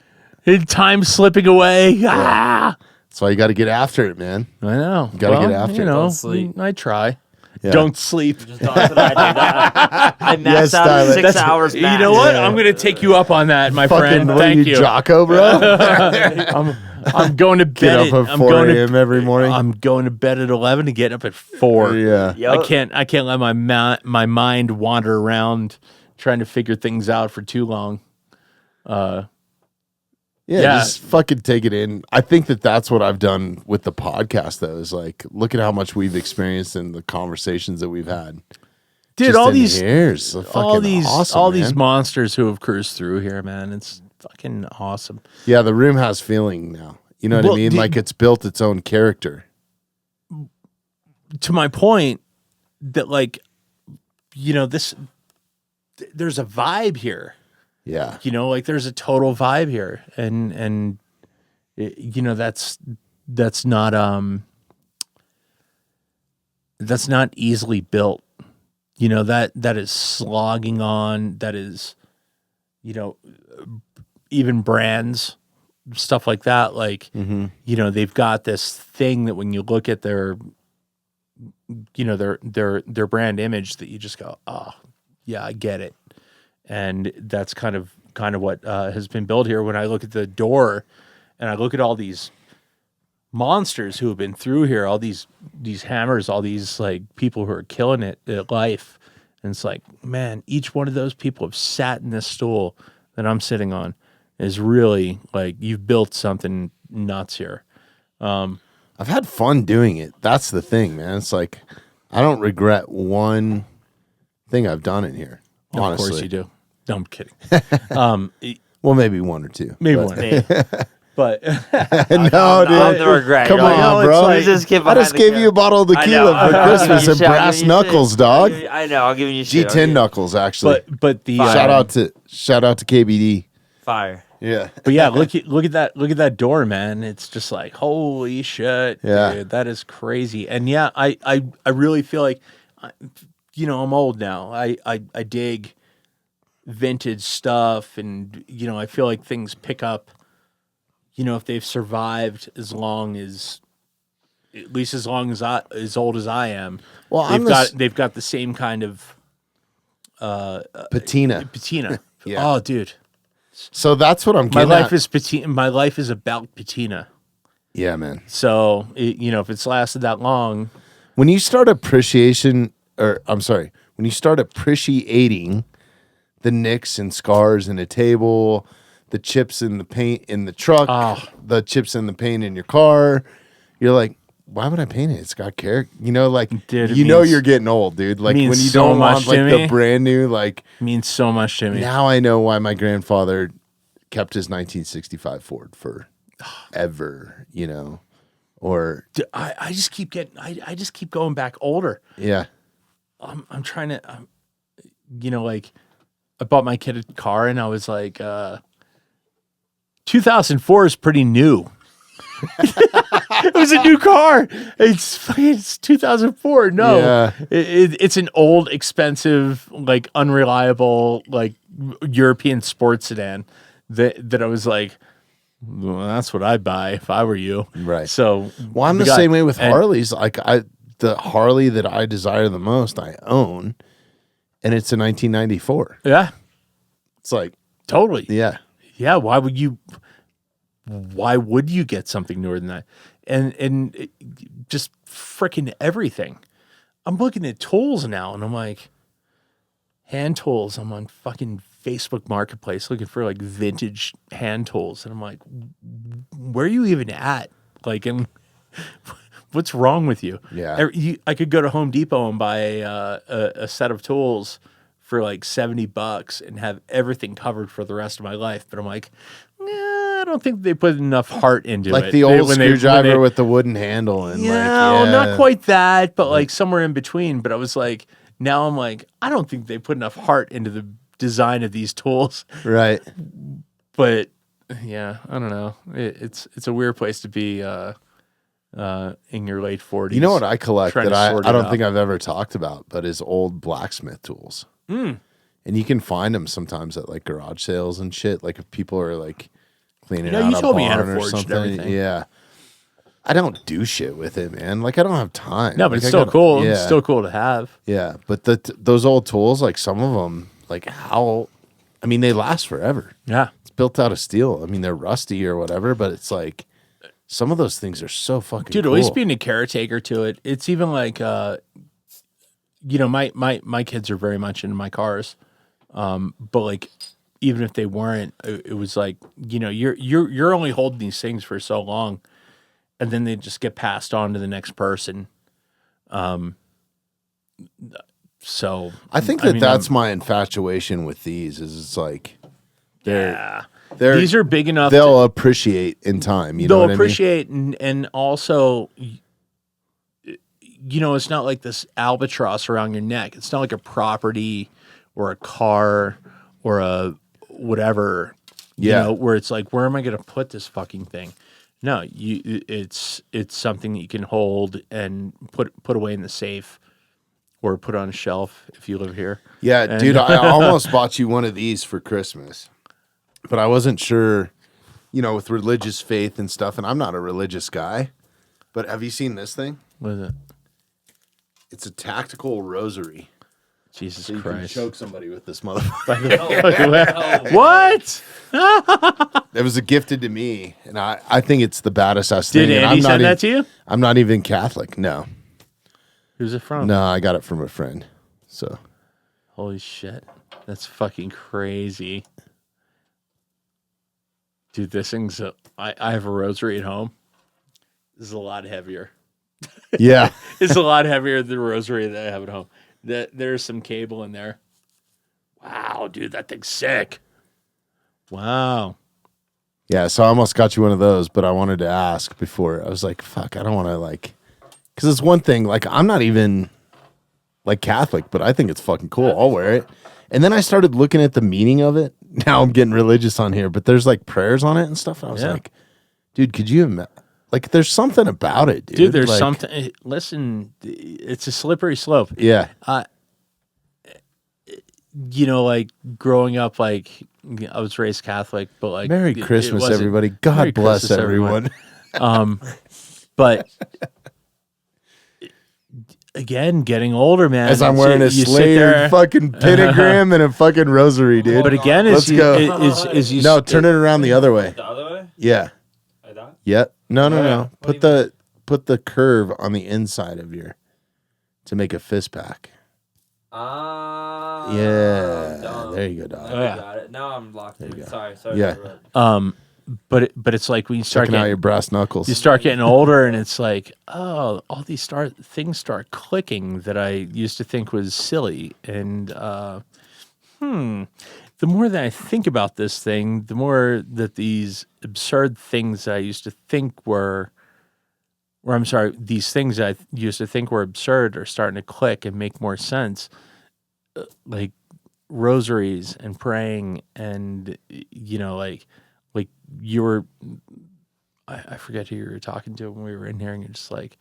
time's slipping away. Ah! That's why you got to get after it, man. I know. Gotta get after you it. know, Don't sleep. I try. Yeah. Don't sleep. Just that's what I do. I max Yes, out Tyler. at 6 That's- hours You max. know what? I'm going to take you up on that, my friend. What are Thank you. Jocko, bro? I'm going to Get bed. up at I'm 4 going a.m. every morning. I'm going to bed at 11 and getting up at 4. Yeah. Yup. I can't let my mind wander around trying to figure things out for too long. Yeah, just fucking take it in. I think that's what I've done with the podcast, though, is like, look at how much we've experienced and the conversations that we've had. Dude, Just all in these years. all these awesome, all man. these monsters who have cruised through here, man. It's fucking awesome. Yeah, the room has feeling now. You know what Well, I mean? the- Like it's built its own character. To my point that like, you know, there's a vibe here. Yeah. You know, like there's a total vibe here, and you know that's not easily built. You know, that is slogging on. That is, you know, even brands, stuff like that. Like, you know, they've got this thing that when you look at their, you know, their brand image, that you just go, oh, yeah, I get it. And that's kind of what has been built here. When I look at the door, and I look at all these monsters who have been through here, all these hammers, all these like people who are killing it at life, and it's like, man, each one of those people have sat in this stool that I'm sitting on is really like, you've built something nuts here. I've had fun doing it. That's the thing, man. It's like I don't regret one thing I've done in here. Honestly. Of course you do. No, I'm kidding. Well, maybe one or two. Maybe but- one. Me. But No, I'm dude. the regret. Come You're like, on, no, it's bro. like- This kid I just behind the gave camera. you a bottle of I tequila know. for Christmas You and should. I'll brass give you shit. knuckles, dog. I know. I'll give you shit. G10 knuckles, actually. but the shout out to KBD. Fire. Yeah. But yeah, look at that door, man. It's just like, holy shit, Yeah. dude, that is crazy. And yeah, I really feel like, you know, I'm old now. I dig vintage stuff, and you know, I feel like things pick up. You know, if they've survived as long as, at least as long as as old as I am, Well, they've got the same kind of patina. patina. Yeah. Oh, dude, So that's what I'm my getting life at. is patina. My life is about patina. Yeah, man. So, you know, if it's lasted that long, When you start appreciating the nicks and scars in a table, the chips in the paint in the truck, the chips in the paint in your car, you're like, why would I paint it? It's got character. You know, like, Dude, it you know means- you're getting old, dude. Like, when means you so don't much want, like, to the me. brand new, like, means so much to me. now I know why my grandfather kept his 1965 Ford for ever, you know, or, Dude, I just keep I just keep going back older. yeah. I'm trying to, you know, like, I bought my kid a car and I was like, 2004 is pretty new. It was a new car. It's 2004. No, Yeah. it's an old, expensive, like unreliable, like European sports sedan that I was like, well, that's what I'd buy if I were you. Right. So, Well, I'm we the got- same way with and- Harleys. Like the Harley that I desire the most, I own, and it's a 1994. Yeah, It's like, totally. yeah, Yeah, why would you get something newer than that? And just freaking everything. I'm looking at tools now and I'm like, hand tools, I'm on fucking Facebook Marketplace looking for like vintage hand tools, and I'm like, where are you even at? Like, and what's wrong with you? Yeah. I could go to Home Depot and buy a set of tools for like $70 and have everything covered for the rest of my life. But I'm like, nah, I don't think they put enough heart into it. Like the old screwdriver with the wooden handle. And well, not quite that, but like somewhere in between. But I was like, now I'm like, I don't think they put enough heart into the design of these tools. Right. But yeah, I don't know. It's a weird place to be in your late 40s. You know what I collect trying that to I sort don't it think out. I've ever talked about, but is old blacksmith tools. And you can find them sometimes at like garage sales and shit. Like if people are like cleaning out you a told me you had a barn or forge and something. everything. Yeah. I don't do shit with it, man. Like I don't have time. No, but Like, it's I still gotta- cool. Yeah. It's still cool to have. Yeah. But those old tools, like some of them, like they last forever. Yeah. It's built out of steel. I mean, they're rusty or whatever, but it's like some of those things are so fucking Dude, cool. at least being a caretaker to it. It's even like, my kids are very much into my cars. But like, even if they weren't, it was like, you're only holding these things for so long, and then they just get passed on to the next person. So I think that's my infatuation with these is it's like these are big enough. They'll appreciate in time. You know They'll what appreciate, and also, it's not like this albatross around your neck. It's not like a property or a car or a whatever. Yeah. Where it's like, where am I going to put this fucking thing? No, it's something that you can hold and put away in the safe or put on a shelf if you live here. Yeah, And- dude, I almost bought you one of these for Christmas, but I wasn't sure, with religious faith and stuff, and I'm not a religious guy, but have you seen this thing? What is it? It's a tactical rosary. Jesus So you can Christ. choke somebody with this motherfucker. What? It was gifted to me, and I think it's the baddest ass thing. Did and Andy I'm not send even- that to you? I'm not even Catholic. No. Who's it from? No, I got it from a friend. So Holy shit. That's fucking crazy. Dude, this thing's I have a rosary at home. This is a lot heavier. yeah. It's a lot heavier than the rosary that I have at home. There's some cable in there. Wow, dude, that thing's sick. Wow. Yeah, so I almost got you one of those, but I wanted to ask before. I was like, fuck, I don't want to because it's one thing, I'm not even Catholic, but I think it's fucking cool. I'll wear it. And then I started looking at the meaning of it. Now I'm getting religious on here, but there's prayers on it and stuff. And I was like, dude, could you imagine? There's something about it, dude. Dude, there's something. Listen, it's a slippery slope. Yeah. Growing up, I was raised Catholic, but Merry it Christmas, wasn't- everybody. God Merry bless Christmas, everyone. But again, getting older, man. As I'm it's- wearing a you sit Slayer there- fucking pentagram and a fucking rosary, dude. But again, Let's go. is you No, turn it around the other way. The other way? Yeah. Like that? Yeah. No. Yeah. Put the curve on the inside of to make a fist pack. Ah. Yeah. dumb. There you go, dog. Oh, yeah. Got it. Now I'm locked in. you go. Sorry. to Yeah. interrupt. But it's like when you start Checking out getting, your brass knuckles. you start getting older, and it's like, oh, all these things start clicking that I used to think was silly, and the more that I think about this thing, the more that these absurd things that I used to think were, or I'm sorry, these things that I used to think were absurd are starting to click and make more sense, like rosaries and praying, and like you were, I forget who you were talking to when we were in here, and you're just like,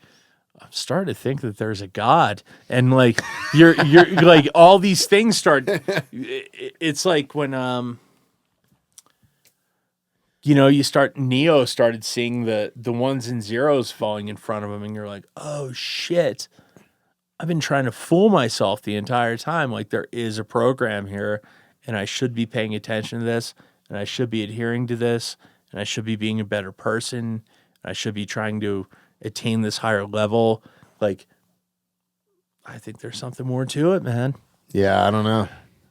I'm starting to think that there's a God, and you're like all these things start. It's like when Neo started seeing the ones and zeros falling in front of him, and you're like, oh shit, I've been trying to fool myself the entire time. Like there is a program here, and I should be paying attention to this, and I should be adhering to this, and I should be being a better person, and I should be trying to attain this higher level. I think there's something more to it, man. Yeah, I don't know.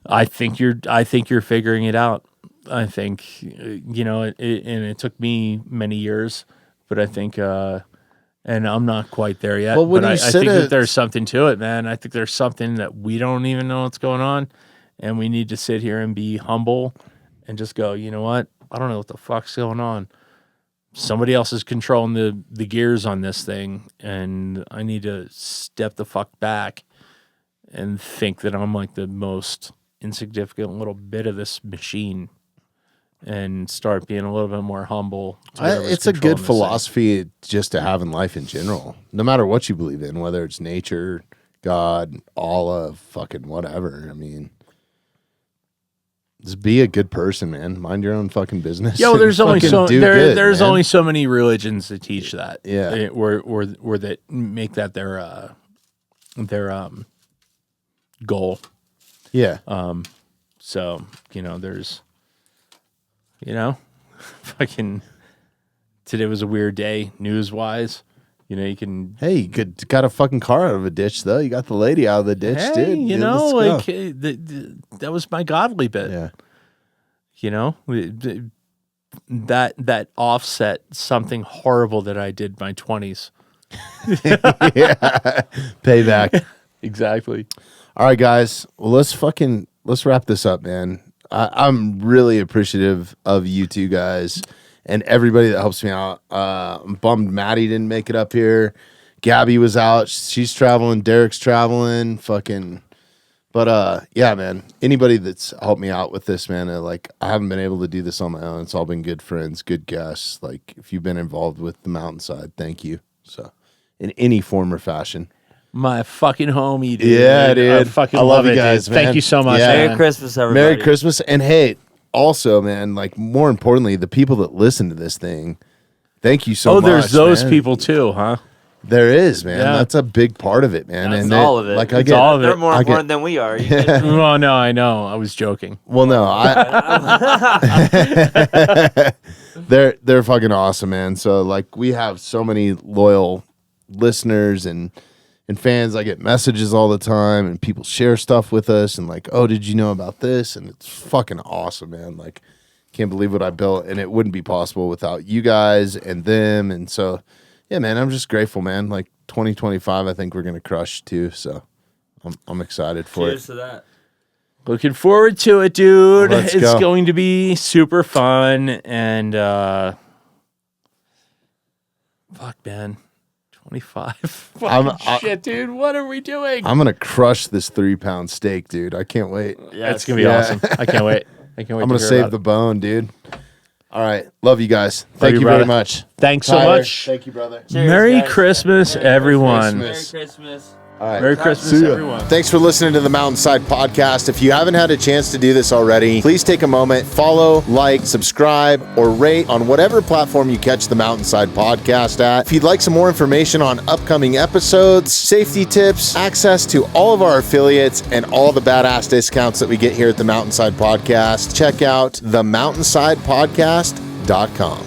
I think you're figuring it out. I think, and it took me many years, but I think, and I'm not quite there yet. Well, when but you I said think it- that there's something to it, man. I think there's something that we don't even know what's going on, and we need to sit here and be humble and just go, you know what? I don't know what the fuck's going on. Somebody else is controlling the gears on this thing, and I need to step the fuck back and think that I'm like the most insignificant little bit of this machine and start being a little bit more humble. to whoever's It's a controlling good this thing. philosophy just to have in life in general, no matter what you believe in, whether it's nature, God, Allah, fucking whatever. I mean, just be a good person, man. Mind your own fucking business. Yeah, well, there's and only fucking so do there, good, there's man. only so many religions that teach that. Yeah. or that make that their goal. Yeah. So, there's, fucking, today was a weird day news wise. You can, Hey, you got a fucking car out of a ditch, though. You got the lady out of the ditch, hey, dude. Let's go. like that was my godly bit. Yeah. That offset something horrible that I did in my 20s. Yeah. Payback. Exactly. All right, guys. Well, let's wrap this up, man. I'm really appreciative of you two guys and everybody that helps me out. I'm bummed Maddie didn't make it up here. Gabby was out. She's traveling. Derek's traveling. But yeah, man. Anybody that's helped me out with this, man, I haven't been able to do this on my own. It's all been good friends, good guests. Like, if you've been involved with the Mountainside, thank you. So, in any form or fashion. My fucking homie, dude. Yeah, dude. I fucking I love you it, guys, dude. man. Thank you so much, Yeah. man. Merry Christmas, everybody. Merry Christmas. And hey, also, man, more importantly, the people that listen to this thing, thank you so much. Oh, there's those man. people too, huh? There is, man. Yeah. That's a big part of it, man. That's and all of it. Like, I It's get, all of They're it. more I important than we are. Well, no, I know. I was joking. well, no, they're fucking awesome, man. So, we have so many loyal listeners and fans. I get messages all the time, and people share stuff with us, and oh, did you know about this? And it's fucking awesome, man. Can't believe what I built, and it wouldn't be possible without you guys and them. And so, yeah, man, I'm just grateful, man. 2025, I think we're gonna crush too. So, I'm excited for Cheers it. to that. Looking forward to it, dude. Let's It's go. going to be super fun. And fuck, man. 25. Fucking shit, dude. What are we doing? I'm gonna crush this 3-pound steak, dude. I can't wait. Yeah, That's going to be Yeah. awesome. I can't wait. I can't wait. I'm to gonna hear save about the it. bone, dude. All right, love you guys. Thank you, you very brother. much. Thanks so Tyler, much. Thank you, brother. Cheers, Merry guys. Christmas, Merry everyone. Christmas. Merry Christmas. All right. Merry Christmas, See ya. everyone. Thanks for listening to the Mountainside Podcast. If you haven't had a chance to do this already, please take a moment, follow, subscribe, or rate on whatever platform you catch the Mountainside Podcast at. If you'd like some more information on upcoming episodes, safety tips, access to all of our affiliates, and all the badass discounts that we get here at the Mountainside Podcast, check out themountainsidepodcast.com.